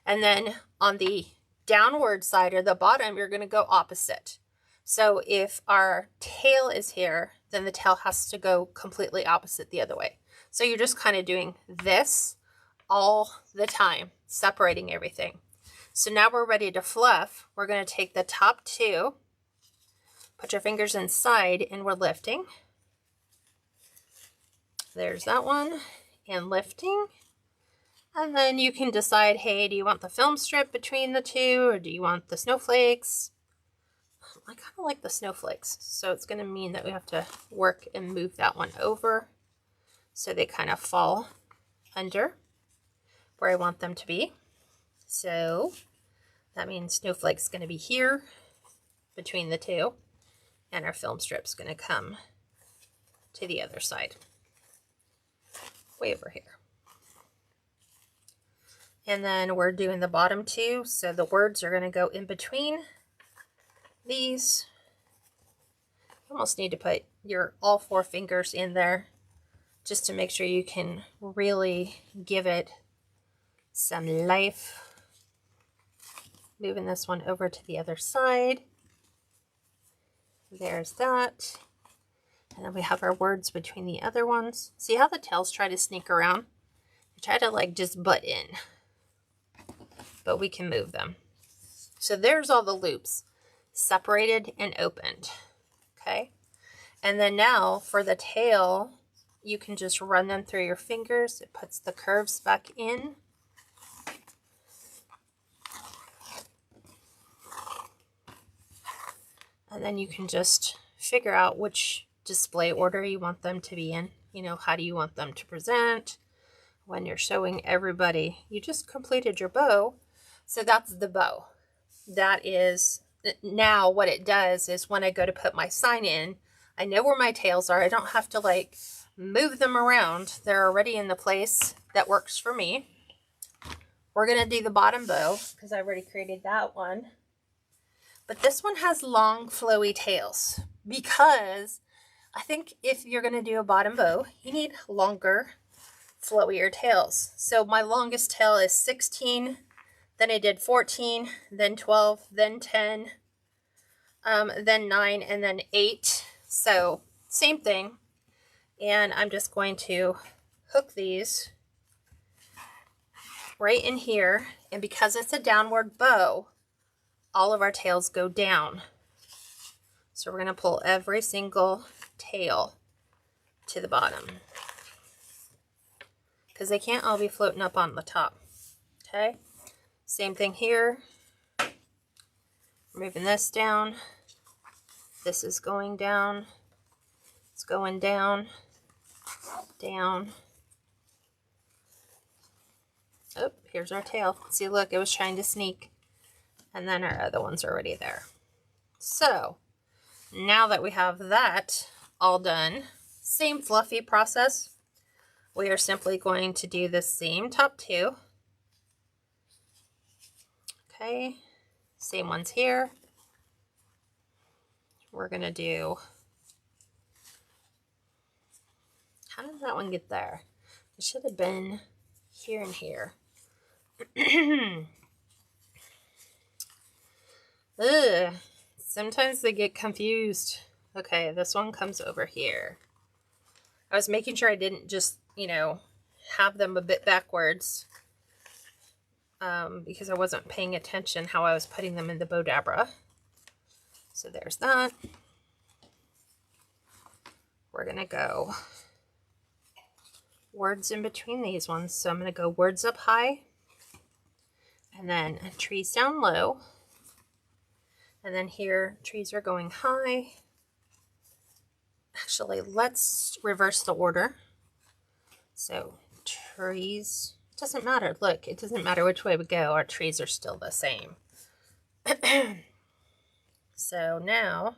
And then on the downward side or the bottom, you're going to go opposite. So if our tail is here, then the tail has to go completely opposite the other way. So you're just kind of doing this all the time, separating everything. So now we're ready to fluff. We're going to take the top two, put your fingers inside, and we're lifting. There's that one, and lifting. And then you can decide, hey, do you want the film strip between the two, or do you want the snowflakes? I kind of like the snowflakes, so it's going to mean that we have to work and move that one over so they kind of fall under where I want them to be. So that means snowflake's going to be here between the two, and our film strip's going to come to the other side, way over here. And then we're doing the bottom two, so the words are going to go in between these. You almost need to put your all four fingers in there just to make sure you can really give it some life. Moving this one over to the other side. There's that. And then we have our words between the other ones. See how the tails try to sneak around? They try to like just butt in, but we can move them. So there's all the loops separated and opened. Okay. And then now for the tail, you can just run them through your fingers. It puts the curves back in. And then you can just figure out which display order you want them to be in. You know, how do you want them to present when you're showing everybody? You just completed your bow. So that's the bow. That is, now what it does is when I go to put my sign in, I know where my tails are. I don't have to like move them around. They're already in the place that works for me. We're going to do the bottom bow because I already created that one. But this one has long flowy tails because I think if you're going to do a bottom bow, you need longer, flowier tails. So my longest tail is 16, then I did 14, then 12, then 10, then 9, and then 8. So same thing. And I'm just going to hook these right in here. And because it's a downward bow, all of our tails go down. So we're going to pull every single tail to the bottom because they can't all be floating up on the top. Okay. Same thing here. Moving this down. This is going down. It's going down. Down. Oh, here's our tail. See, look, it was trying to sneak. And then our other ones are already there. So now that we have that all done, same fluffy process. We are simply going to do the same top two. Okay, same ones here. We're going to do, how did that one get there? It should have been here and here. Ugh, sometimes they get confused. Okay, this one comes over here. I was making sure I didn't just, you know, have them a bit backwards because I wasn't paying attention how I was putting them in the Bodabra. So there's that. We're going to go words in between these ones. So I'm going to go words up high and then trees down low. And then here, trees are going high. Actually, let's reverse the order. So trees, it doesn't matter. Look, it doesn't matter which way we go. Our trees are still the same. So now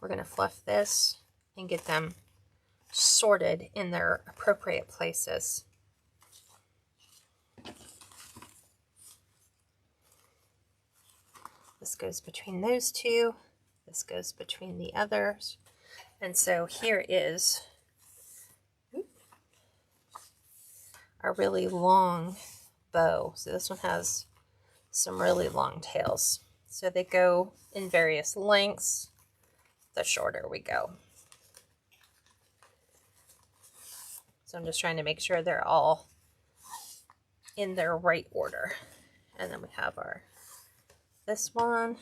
we're going to fluff this and get them sorted in their appropriate places. This goes between those two. This goes between the others. And so here is a really long bow. So this one has some really long tails. So they go in various lengths. The shorter we go. So I'm just trying to make sure they're all in their right order. And then we have this one,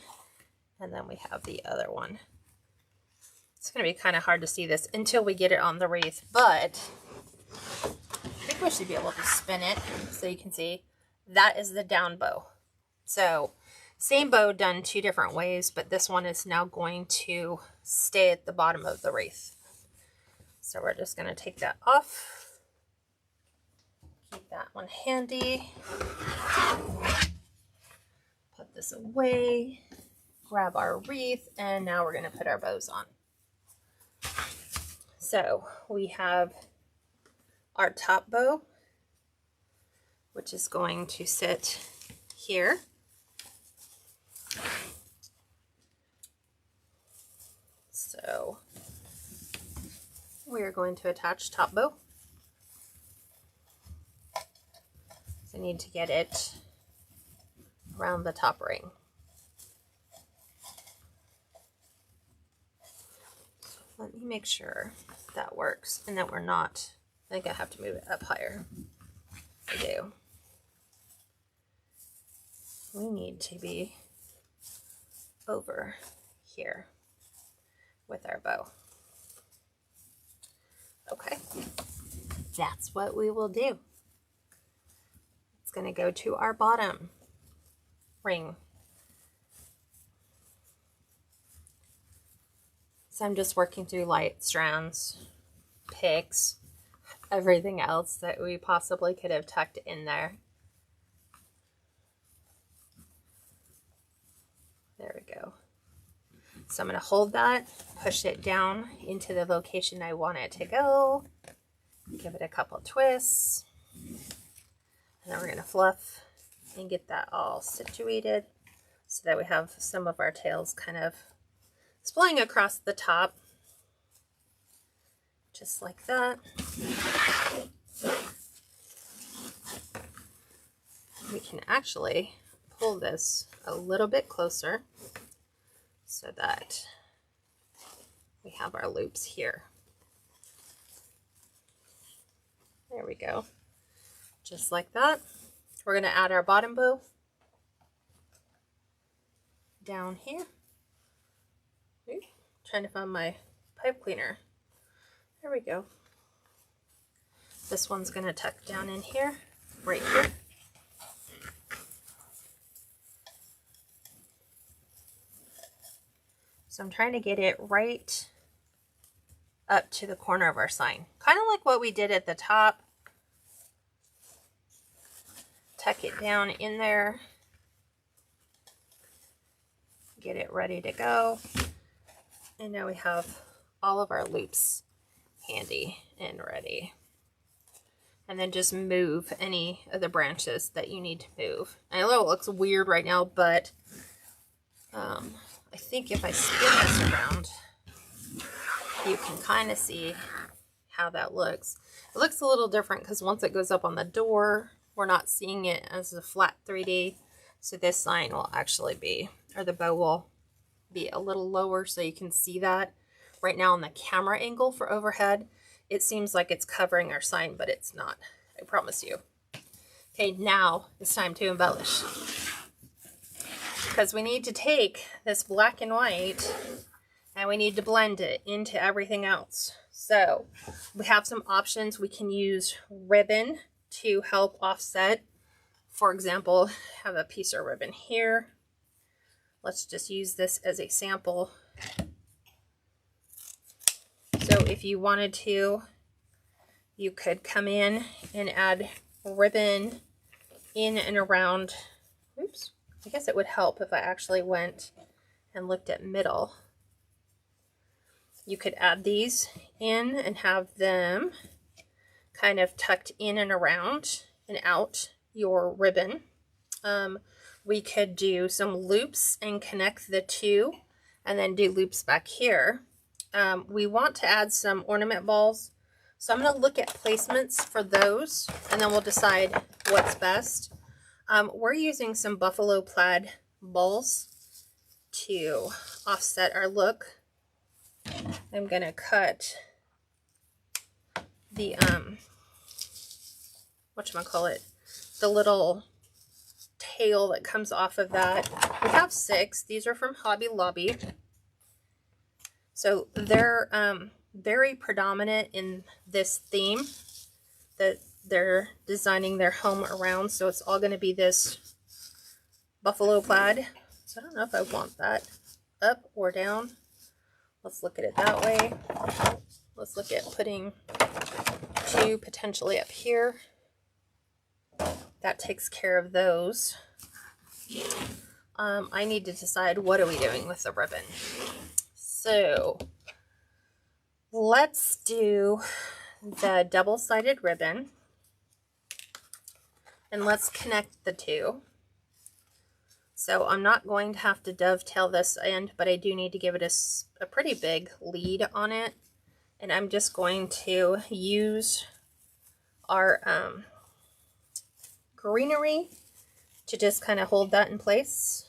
and then we have the other one. It's going to be kind of hard to see this until we get it on the wreath, but I think we should be able to spin it so you can see. That is the down bow. So same bow done two different ways, but this one is now going to stay at the bottom of the wreath. So we're just going to take that off. Keep that one handy. Put this away. Grab our wreath, and now we're going to put our bows on. So we have our top bow, which is going to sit here. So we are going to attach top bow. So I need to get it around the top ring. So let me make sure that works and that we're not, I think I have to move it up higher. I do. We need to be over here with our bow. Okay, that's what we will do. It's going to go to our bottom ring. So I'm just working through light strands, picks, everything else that we possibly could have tucked in there. There we go. So I'm going to hold that, push it down into the location I want it to go, give it a couple twists, and then we're going to fluff and get that all situated so that we have some of our tails kind of splaying across the top, just like that. We can actually pull this a little bit closer so that we have our loops here. There we go. Just like that. We're going to add our bottom bow down here. Ooh, trying to find my pipe cleaner. There we go. This one's going to tuck down in here, right here. So I'm trying to get it right up to the corner of our sign. Kind of like what we did at the top. Tuck it down in there. Get it ready to go. And now we have all of our loops handy and ready. And then just move any of the branches that you need to move. I know it looks weird right now, but I think if I spin this around, you can kind of see how that looks. It looks a little different because once it goes up on the door, we're not seeing it as a flat 3D. So this sign will actually be, or the bow will be a little lower so you can see that. Right now on the camera angle for overhead, it seems like it's covering our sign, but it's not. I promise you. Okay, now it's time to embellish. Because we need to take this black and white and we need to blend it into everything else. So we have some options. We can use ribbon to help offset. For example, have a piece of ribbon here. Let's just use this as a sample. So if you wanted to, you could come in and add ribbon in and around. Oops. I guess it would help if I actually went and looked at middle. You could add these in and have them kind of tucked in and around and out your ribbon. We could do some loops and connect the two and then do loops back here. We want to add some ornament balls. So I'm going to look at placements for those, and then we'll decide what's best. We're using some buffalo plaid balls to offset our look. I'm going to cut the, whatchamacallit, the little tail that comes off of that. We have 6. These are from Hobby Lobby. So they're very predominant in this theme that they're designing their home around. So it's all going to be this buffalo plaid. So I don't know if I want that up or down. Let's look at it that way. Let's look at putting 2 potentially up here. That takes care of those. I need to decide what are we doing with the ribbon. So let's do the double-sided ribbon, and let's connect the 2. So I'm not going to have to dovetail this end, but I do need to give it a pretty big lead on it. And I'm just going to use our Greenery to just kind of hold that in place.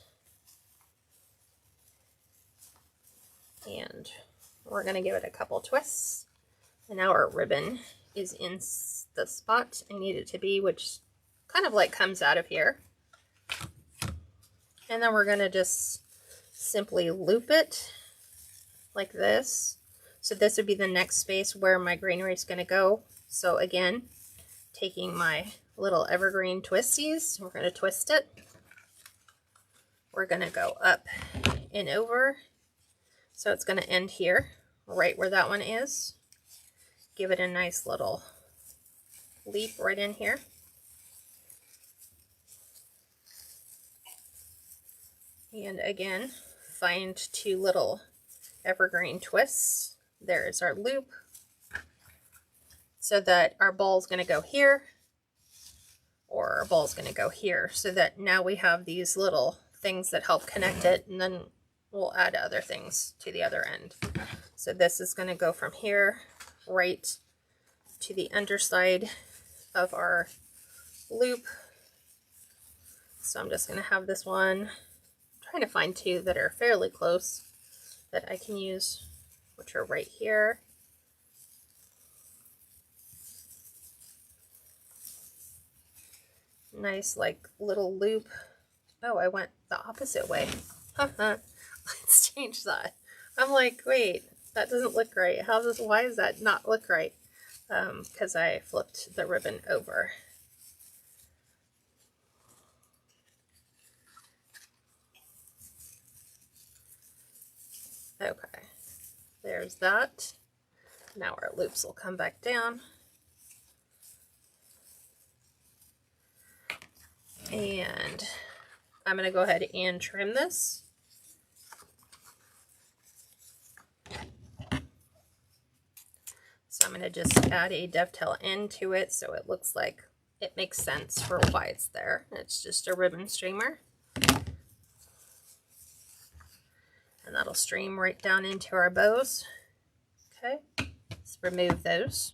And we're going to give it a couple twists. And now our ribbon is in the spot I need it to be, which kind of like comes out of here. And then we're going to just simply loop it like this. So this would be the next space where my greenery is going to go. So again, taking my little evergreen twisties, we're going to twist it. We're going to go up and over. So it's going to end here, right where that one is. Give it a nice little leap right in here. And again, find 2 little evergreen twists. There's our loop. So that our ball is going to go here, or our ball is going to go here. So that now we have these little things that help connect it, and then we'll add other things to the other end. So this is going to go from here right to the underside of our loop. So I'm just going to have this one, trying to find 2 that are fairly close that I can use, which are right here. Nice like little loop. Oh, I went the opposite way. Let's change that. I'm like, wait, that doesn't look right. Why does that not look right? Because I flipped the ribbon over. Okay, there's that. Now our loops will come back down. And I'm going to go ahead and trim this. So I'm going to just add a dovetail end to it so it looks like it makes sense for why it's there. It's just a ribbon streamer. And that'll stream right down into our bows. Okay, let's remove those.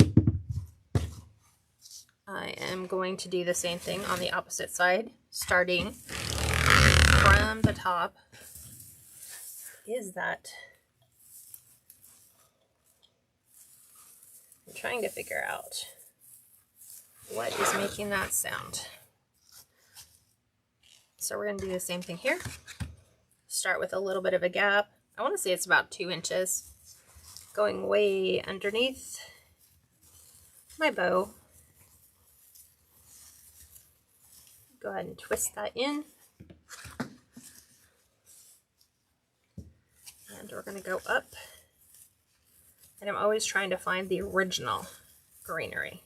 I am going to do the same thing on the opposite side, starting from the top. Is that? I'm trying to figure out what is making that sound. So we're going to do the same thing here. Start with a little bit of a gap. I want to say it's about 2 inches. Going way underneath my bow. Go ahead and twist that in. And we're going to go up. And I'm always trying to find the original greenery.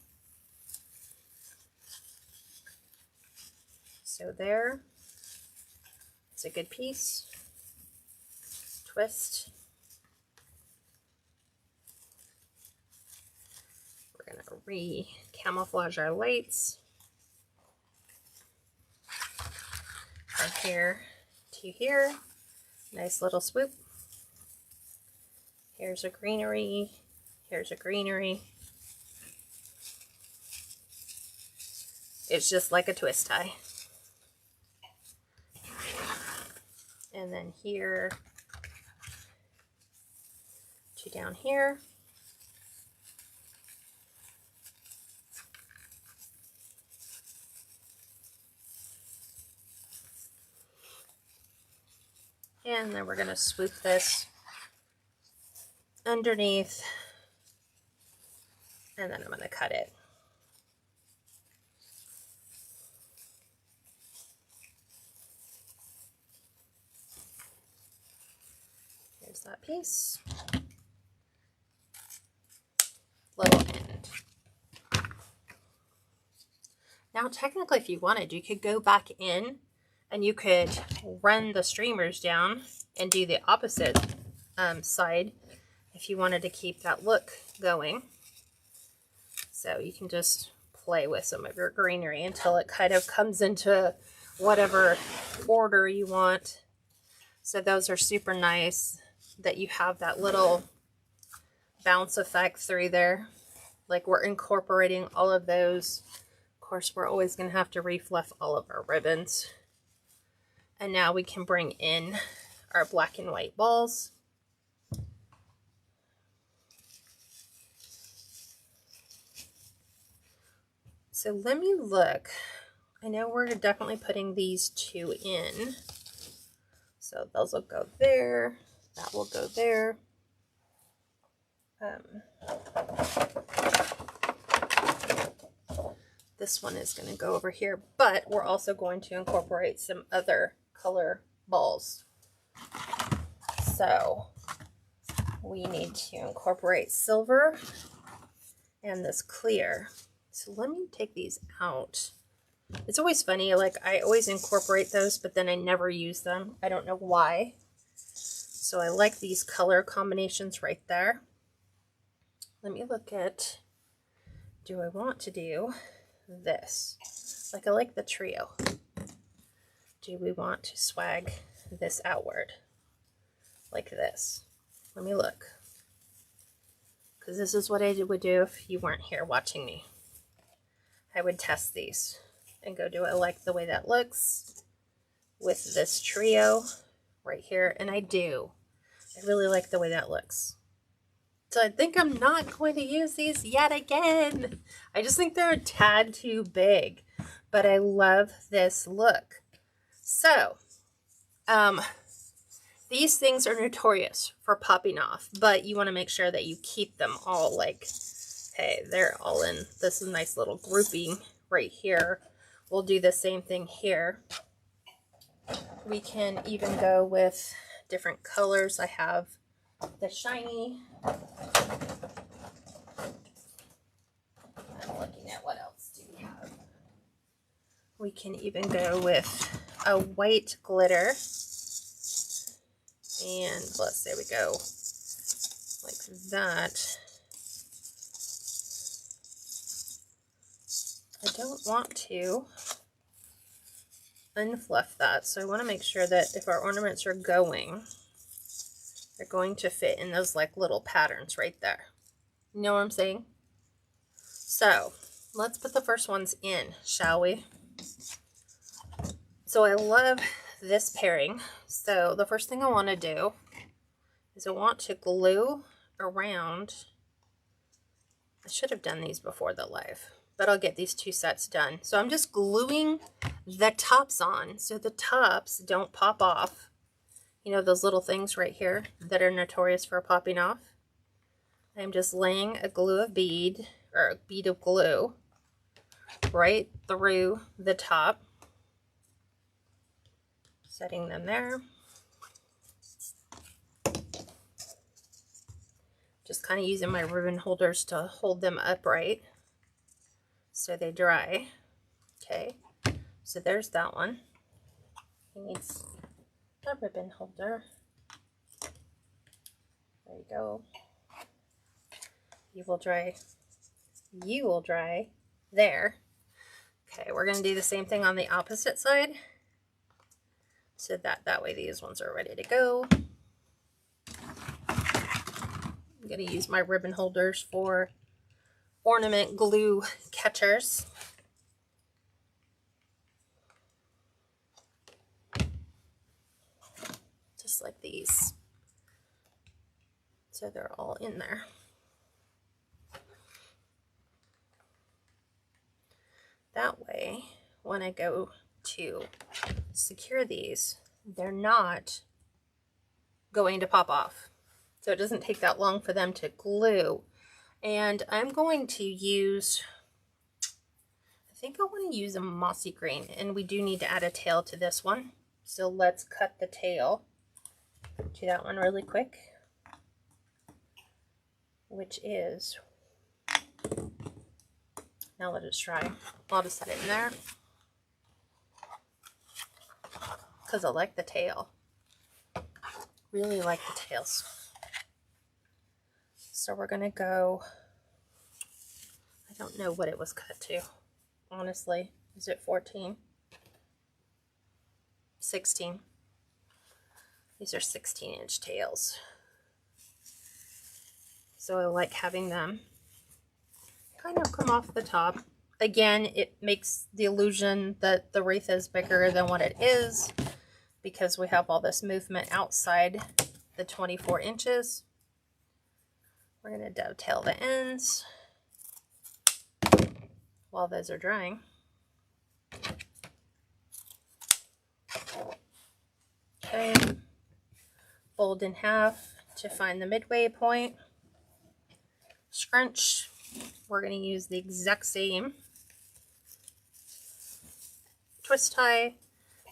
So there. It's a good piece. Twist. We're going to re-camouflage our lights. From here to here. Nice little swoop. Here's a greenery. Here's a greenery. It's just like a twist tie. And then here to down here. And then we're going to swoop this underneath, and then I'm going to cut it. Here's that piece. Little end. Now technically, if you wanted, you could go back in and you could run the streamers down and do the opposite side if you wanted to keep that look going. So you can just play with some of your greenery until it kind of comes into whatever order you want. So those are super nice that you have that little bounce effect through there. Like we're incorporating all of those. Of course, we're always going to have to refluff all of our ribbons. And now we can bring in our black and white balls. So let me look. I know we're definitely putting these two in. So those will go there. That will go there. This one is going to go over here, but we're also going to incorporate some other color balls. So we need to incorporate silver and this clear. So let me take these out. It's always funny, like I always incorporate those, but then I never use them. I don't know why. So I like these color combinations right there. Let me look at, do I want to do this? Like I like the trio. Do we want to swag this outward like this? Let me look. Because this is what I would do if you weren't here watching me. I would test these and go, do I like the way that looks with this trio right here? And I do. I really like the way that looks. So I think I'm not going to use these yet again. I just think they're a tad too big, but I love this look. So, these things are notorious for popping off, but you want to make sure that you keep them all like, hey, they're all in this nice little grouping right here. We'll do the same thing here. We can even go with different colors. I have the shiny. I'm looking at what else do we have. We can even go with a white glitter. And let's, there we go. Like that. I don't want to unfluff that, so I want to make sure that if our ornaments are going, they're going to fit in those like little patterns right there. You know what I'm saying? So let's put the first ones in, shall we? So I love this pairing. So the first thing I want to do is I want to glue around. I should have done these before the live, but I'll get these two sets done. So I'm just gluing the tops on so the tops don't pop off. You know, those little things right here that are notorious for popping off. I'm just laying a glue of bead, or a bead of glue, right through the top. Setting them there. Just kind of using my ribbon holders to hold them upright so they dry. Okay, so there's that one. He needs a ribbon holder. There you go. You will dry. You will dry there. Okay, we're going to do the same thing on the opposite side. So that way these ones are ready to go. I'm going to use my ribbon holders for ornament glue catchers. Just like these. So they're all in there. That way, when I go to secure these, they're not going to pop off. So it doesn't take that long for them to glue. And I'm going to use, I think I want to use a mossy green, and we do need to add a tail to this one. So let's cut the tail to that one really quick, which is, now let it dry. I'll just set it in there because I like the tail. Really like the tails. So we're going to go, I don't know what it was cut to, honestly. Is it 14? 16. These are 16-inch tails. So I like having them kind of come off the top. Again, it makes the illusion that the wreath is bigger than what it is because we have all this movement outside the 24 inches. We're going to dovetail the ends while those are drying. Okay, fold in half to find the midway point. Scrunch. We're going to use the exact same twist tie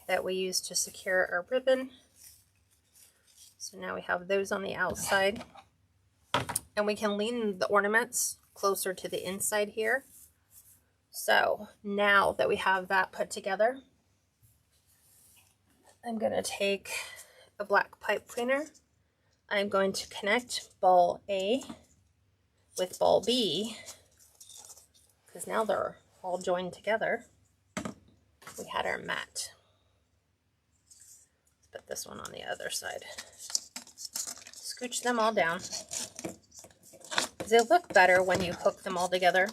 that we used to secure our ribbon. So now we have those on the outside, and we can lean the ornaments closer to the inside here. So now that we have that put together, I'm going to take a black pipe cleaner. I'm going to connect ball A with ball B, because now they're all joined together. We had our mat. Let's put this one on the other side. Scooch them all down. They look better when you hook them all together.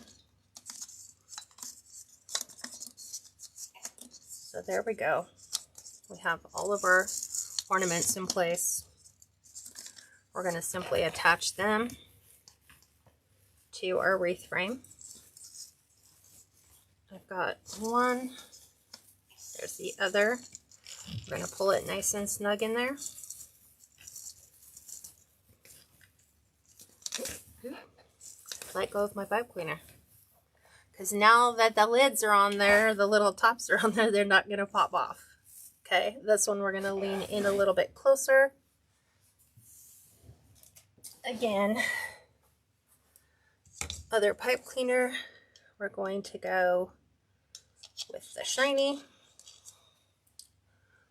So there we go. We have all of our ornaments in place. We're going to simply attach them to our wreath frame. I've got one. There's the other. We're going to pull it nice and snug in there. Let go of my pipe cleaner. Because now that the lids are on there, the little tops are on there, they're not going to pop off. Okay, this one we're going to lean in a little bit closer. Again, other pipe cleaner, we're going to go with the shiny,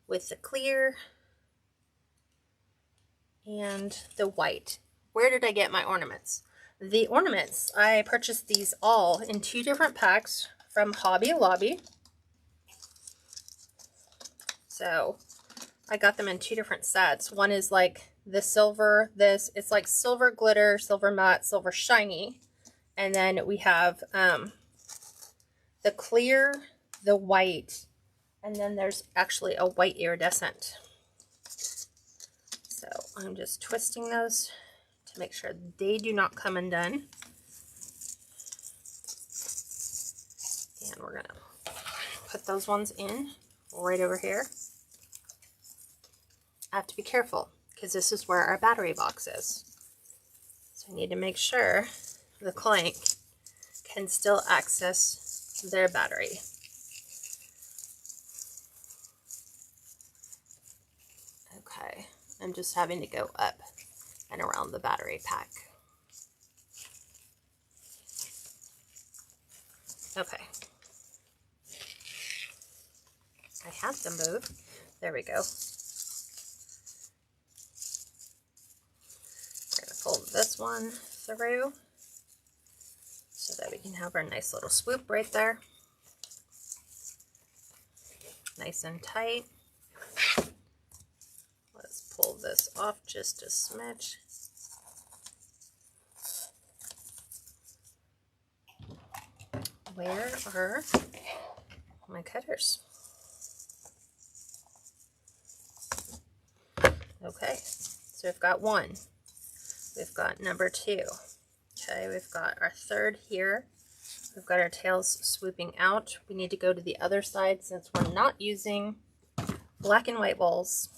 with the clear, and the white. Where did I get my ornaments? The ornaments, I purchased these all in 2 different packs from Hobby Lobby. So I got them in 2 different sets. One is like the silver, it's like silver glitter, silver matte, silver shiny. And then we have the clear, the white, and then there's actually a white iridescent. So I'm just twisting those to make sure they do not come undone. And we're gonna put those ones in right over here. I have to be careful because this is where our battery box is. So I need to make sure the client can still access their battery. Okay, I'm just having to go up and around the battery pack. Okay. I had to move. There we go. We're going to fold this one through so that we can have our nice little swoop right there. Nice and tight. Let's pull this off just a smidge. Where are my cutters? Okay, so we've got one. We've got number two. Okay, we've got our third here. We've got our tails swooping out. We need to go to the other side since we're not using black and white balls.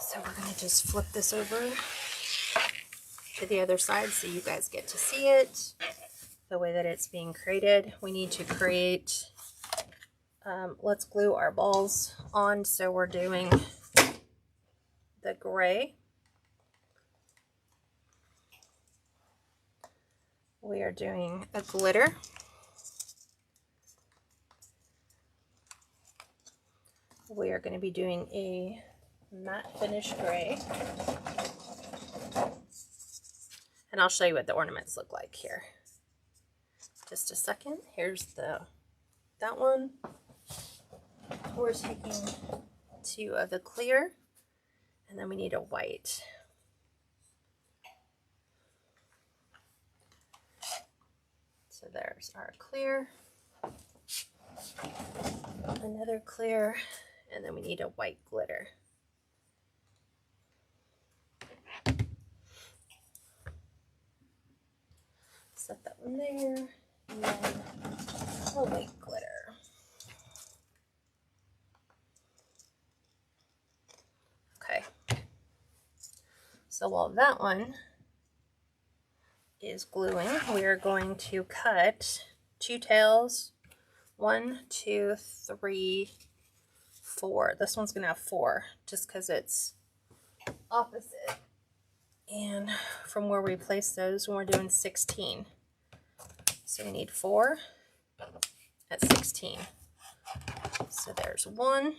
So we're going to just flip this over to the other side so you guys get to see it the way that it's being created. We need to create, let's glue our balls on. So we're doing the gray. We are doing a glitter. We are going to be doing a matte finish gray. And I'll show you what the ornaments look like here. Just a second. Here's that one. We're taking two of the clear, and then we need a white. So there's our clear, another clear, and then we need a white glitter. Set that one there, and then a white glitter. Okay, so while that one is gluing, we are going to cut two tails. 1, 2, 3, 4. This one's going to have 4 just because it's opposite. And from where we place those, when we're doing 16. So we need 4 at 16. So there's 1.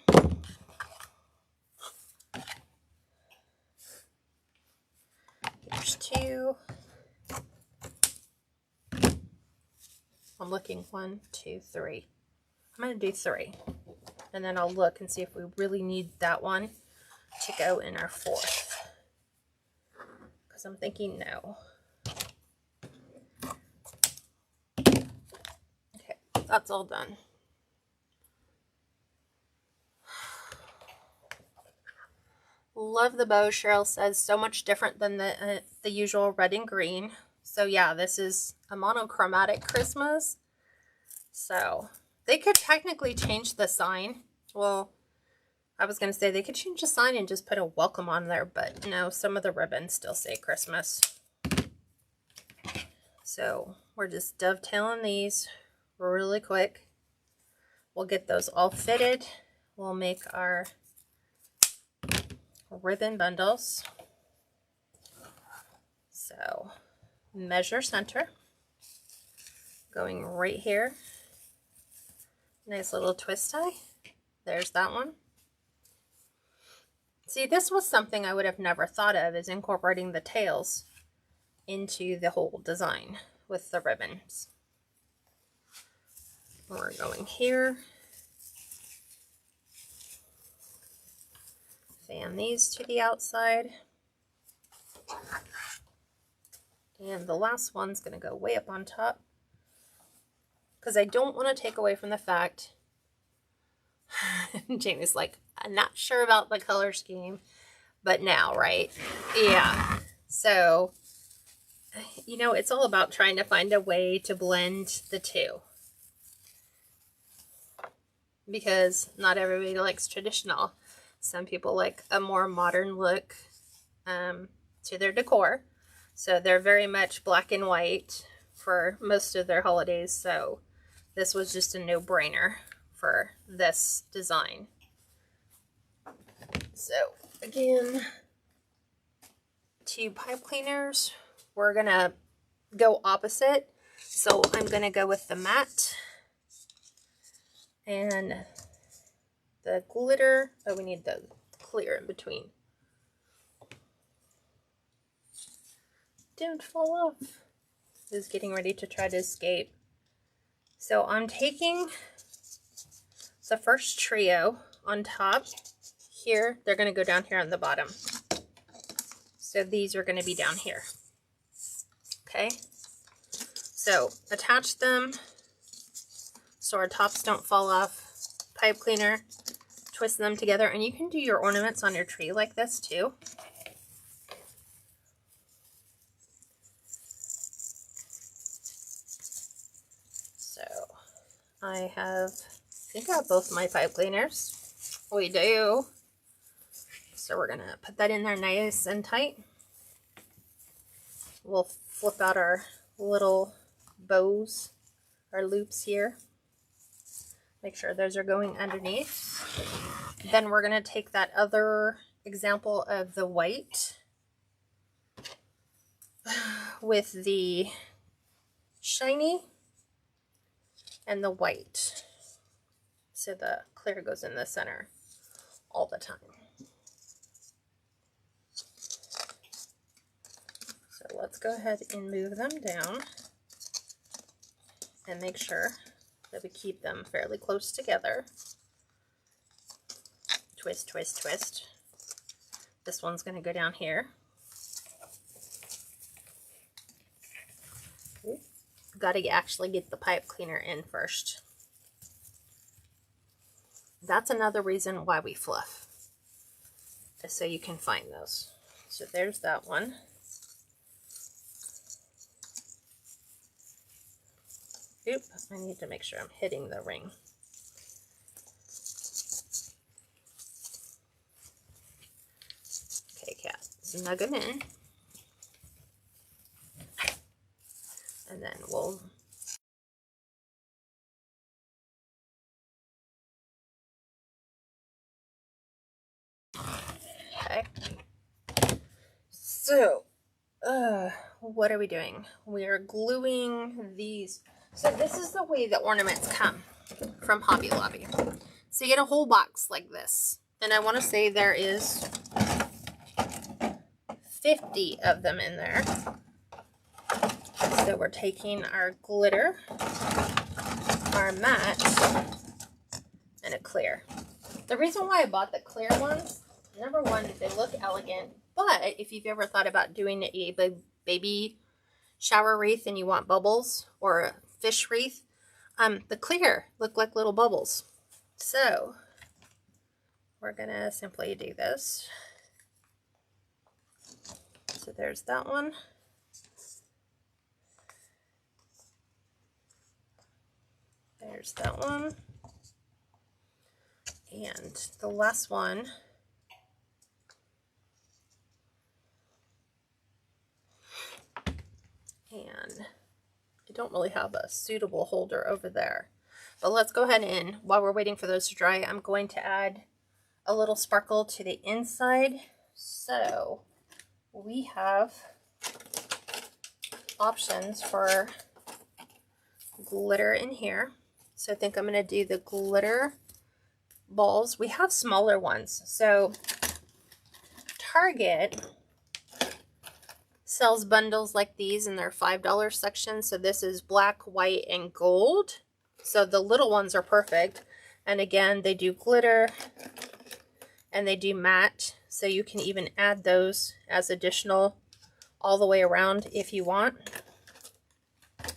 There's 2. I'm looking 1, 2, 3. I'm going to do 3. And then I'll look and see if we really need that one to go in our 4th. Because I'm thinking no. Okay, that's all done. Love the bow, Cheryl says. So much different than the usual red and green. So yeah, this is a monochromatic Christmas. So they could technically change the sign. Well, I was going to say they could change the sign and just put a welcome on there, but no, some of the ribbons still say Christmas. So we're just dovetailing these really quick. We'll get those all fitted. We'll make our ribbon bundles. So measure center, going right here. Nice little twist tie. There's that one. See, this was something I would have never thought of, is incorporating the tails into the whole design with the ribbons. We're going here. Fan these to the outside. And the last one's going to go way up on top, because I don't want to take away from the fact, Jamie's like, I'm not sure about the color scheme, but now, right? Yeah. So, you know, it's all about trying to find a way to blend the two, because not everybody likes traditional. Some people like a more modern look to their decor. So they're very much black and white for most of their holidays. So this was just a no-brainer for this design. So again, 2 pipe cleaners. We're going to go opposite. So I'm going to go with the matte and the glitter. Oh, we need the clear in between. Don't fall off. Is getting ready to try to escape. So I'm taking the first trio on top here. They're going to go down here on the bottom. So these are going to be down here. Okay. So attach them so our tops don't fall off. Pipe cleaner, twist them together, and you can do your ornaments on your tree like this too. So I think I have both my pipe cleaners. We do. So we're gonna put that in there nice and tight. We'll flip out our little bows, our loops here. Make sure those are going underneath. Then we're gonna take that other example of the white with the shiny and the white. So the clear goes in the center all the time. So let's go ahead and move them down and make sure that we keep them fairly close together. Twist, twist, twist. This one's going to go down here. Got to actually get the pipe cleaner in first. That's another reason why we fluff, is so you can find those. So there's that one. Oop, I need to make sure I'm hitting the ring. Okay, cat, snug them in. And then we'll okay. So, what are we doing? We are gluing these. So this is the way the ornaments come from Hobby Lobby. So you get a whole box like this. And I want to say there is 50 of them in there. So we're taking our glitter, our matte, and a clear. The reason why I bought the clear ones, number one, they look elegant. But if you've ever thought about doing a baby shower wreath and you want bubbles, or a fish wreath, the clear look like little bubbles. So we're gonna simply do this. So there's that one. There's that one. And the last one. And I don't really have a suitable holder over there. But let's go ahead and, while we're waiting for those to dry, I'm going to add a little sparkle to the inside. So we have options for glitter in here. So I think I'm going to do the glitter balls. We have smaller ones. So Target sells bundles like these in their $5 section. So this is black, white, and gold. So the little ones are perfect. And again, they do glitter and they do matte. So you can even add those as additional all the way around if you want.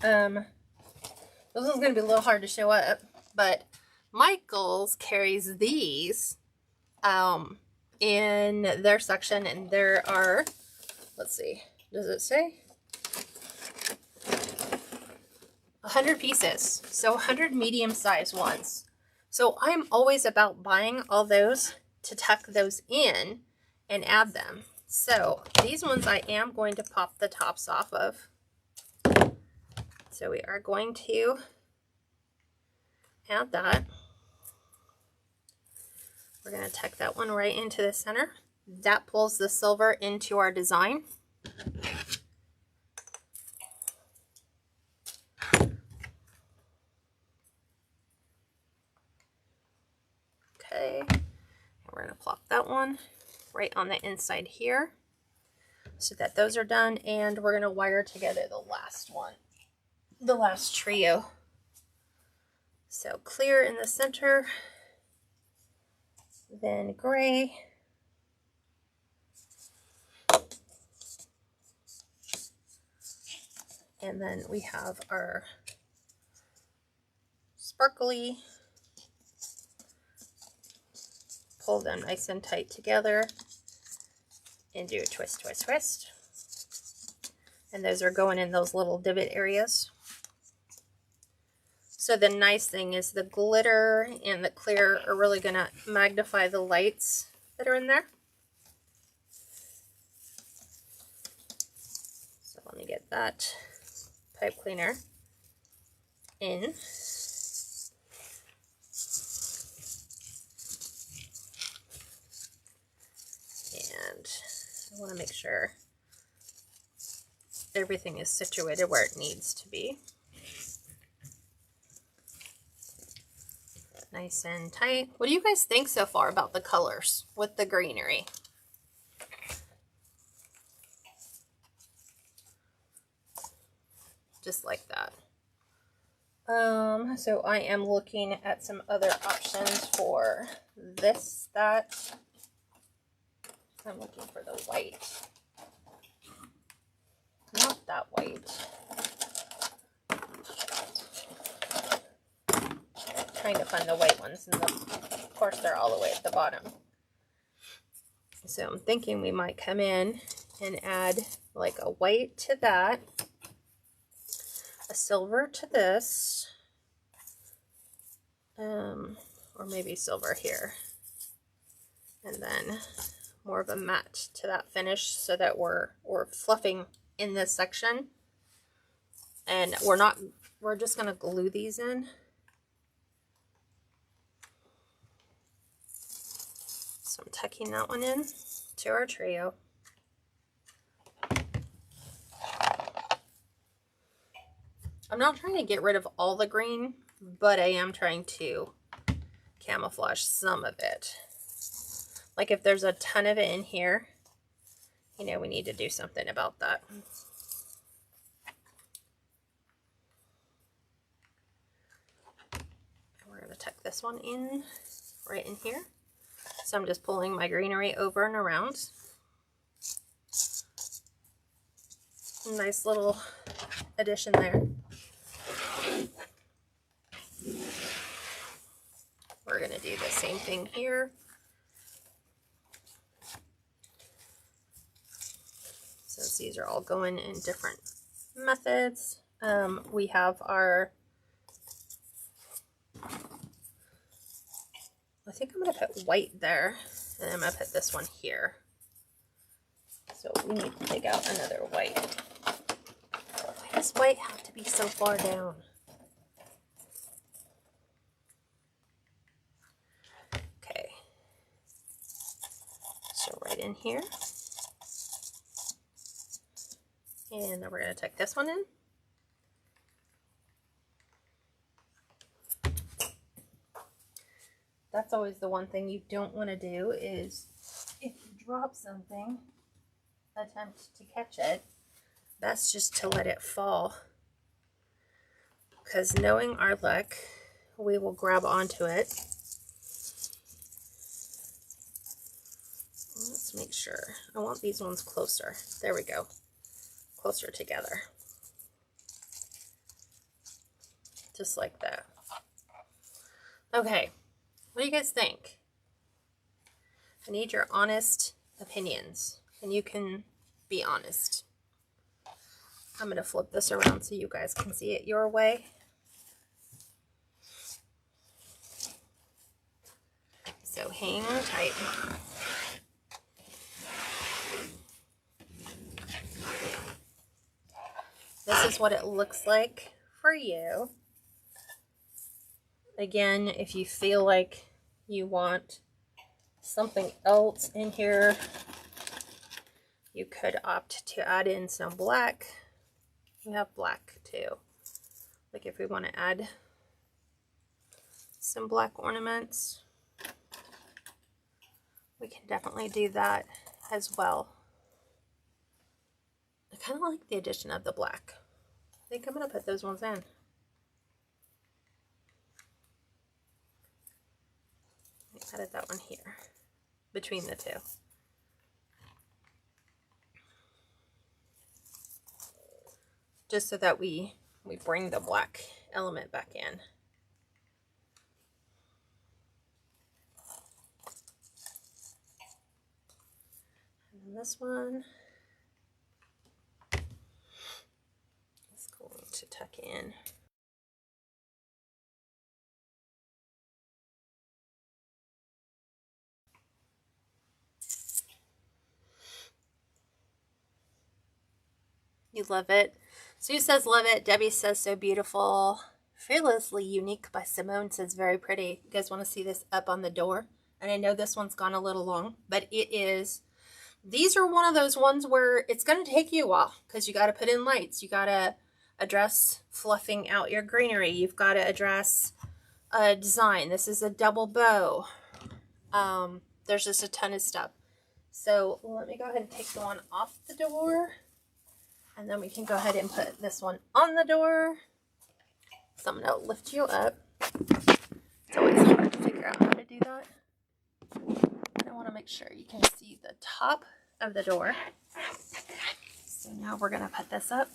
This one's going to be a little hard to show up, but Michaels carries these in their section, and there are, let's see, does it say? 100 pieces, so 100 medium-sized ones. So I'm always about buying all those to tuck those in and add them. So these ones I am going to pop the tops off of. So we are going to add that. We're going to tuck that one right into the center. That pulls the silver into our design. Okay, we're going to plop that one right on the inside here so that those are done, and we're going to wire together the last one, the last trio. So clear in the center, then gray, And then we have our sparkly. Pull them nice and tight together and do a twist, twist, twist. And those are going in those little divot areas. So the nice thing is the glitter and the clear are really going to magnify the lights that are in there. So let me get that pipe cleaner in. And I want to make sure everything is situated where it needs to be. Nice and tight. What do you guys think so far about the colors with the greenery? Just like that. So I am looking at some other options for this, that. I'm looking for the white. Not that white. Trying to find the white ones, and of course they're all the way at the bottom. So I'm thinking we might come in and add like a white to that, a silver to this, or maybe silver here, and then more of a matte to that finish, so that we're fluffing in this section, and we're just gonna glue these in. So I'm tucking that one in to our trio. I'm not trying to get rid of all the green, but I am trying to camouflage some of it. Like if there's a ton of it in here, you know, we need to do something about that. We're going to tuck this one in right in here. So I'm just pulling my greenery over and around. Nice little addition there. We're going to do the same thing here. Since these are all going in different methods, we have our, I think I'm going to put white there, and I'm going to put this one here. So we need to take out another white. Why does white have to be so far down? Okay. So right in here. And then we're going to tuck this one in. That's always the one thing you don't want to do, is if you drop something, attempt to catch it. That's just to let it fall. Because knowing our luck, we will grab onto it. Let's make sure. I want these ones closer. There we go. Closer together. Just like that. Okay. What do you guys think? I need your honest opinions, and you can be honest. I'm going to flip this around so you guys can see it your way. So hang tight. This is what it looks like for you. Again, if you feel like you want something else in here, you could opt to add in some black. We have black too. Like if we want to add some black ornaments, we can definitely do that as well. I kind of like the addition of the black. I think I'm going to put those ones in. I added that one here, between the two. just so that we bring the black element back in. And this one is going to tuck in. You love it. Sue says love it. Debbie says so beautiful. Fearlessly Unique by Simone says very pretty. You guys want to see this up on the door? And I know this one's gone a little long, but it is. These are one of those ones where it's going to take you a while because you got to put in lights. You got to address fluffing out your greenery. You've got to address a design. This is a double bow. There's just a ton of stuff. So let me go ahead and take the one off the door. And then we can go ahead and put this one on the door. So I'm going to lift you up. It's always hard to figure out how to do that. I want to make sure you can see the top of the door. So now we're going to put this up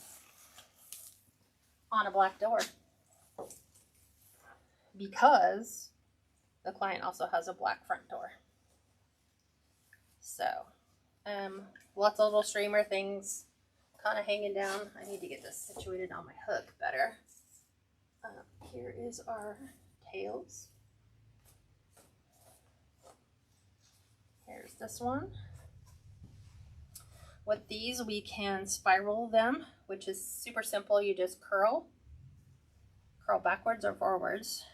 on a black door. Because the client also has a black front door. So, lots of little streamer things kind of hanging down. I need to get this situated on my hook better. Here is our tails. Here's this one. With these, we can spiral them, which is super simple. You just curl backwards or forwards.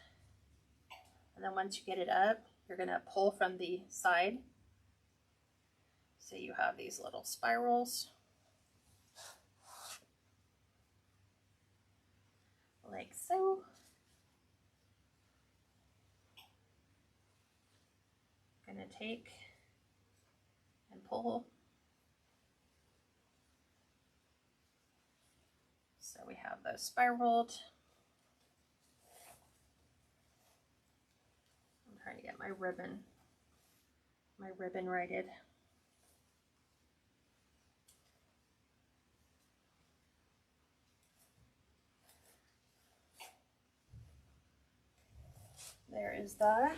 And then once you get it up, you're going to pull from the side. So you have these little spirals. Like so. Gonna take and pull. So we have those spiraled. I'm trying to get my ribbon righted. There is that.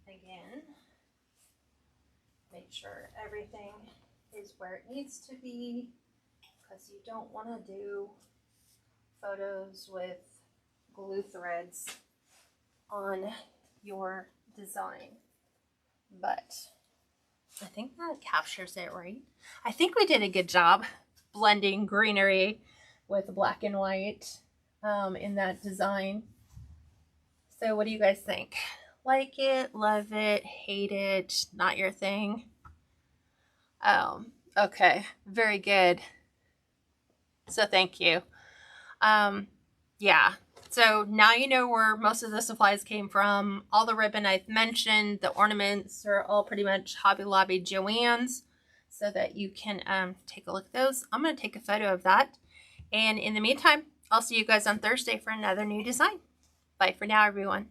Again, make sure everything is where it needs to be, because you don't want to do photos with glue threads on your design. But I think that captures it, right? I think we did a good job blending greenery with black and white in that design. So what do you guys think? Like it, love it, hate it, not your thing? Okay, very good. So thank you. Yeah, so now you know where most of the supplies came from. All the ribbon I've mentioned, the ornaments are all pretty much Hobby Lobby Joann's, so that you can take a look at those. I'm going to take a photo of that. And in the meantime, I'll see you guys on Thursday for another new design. Bye for now, everyone.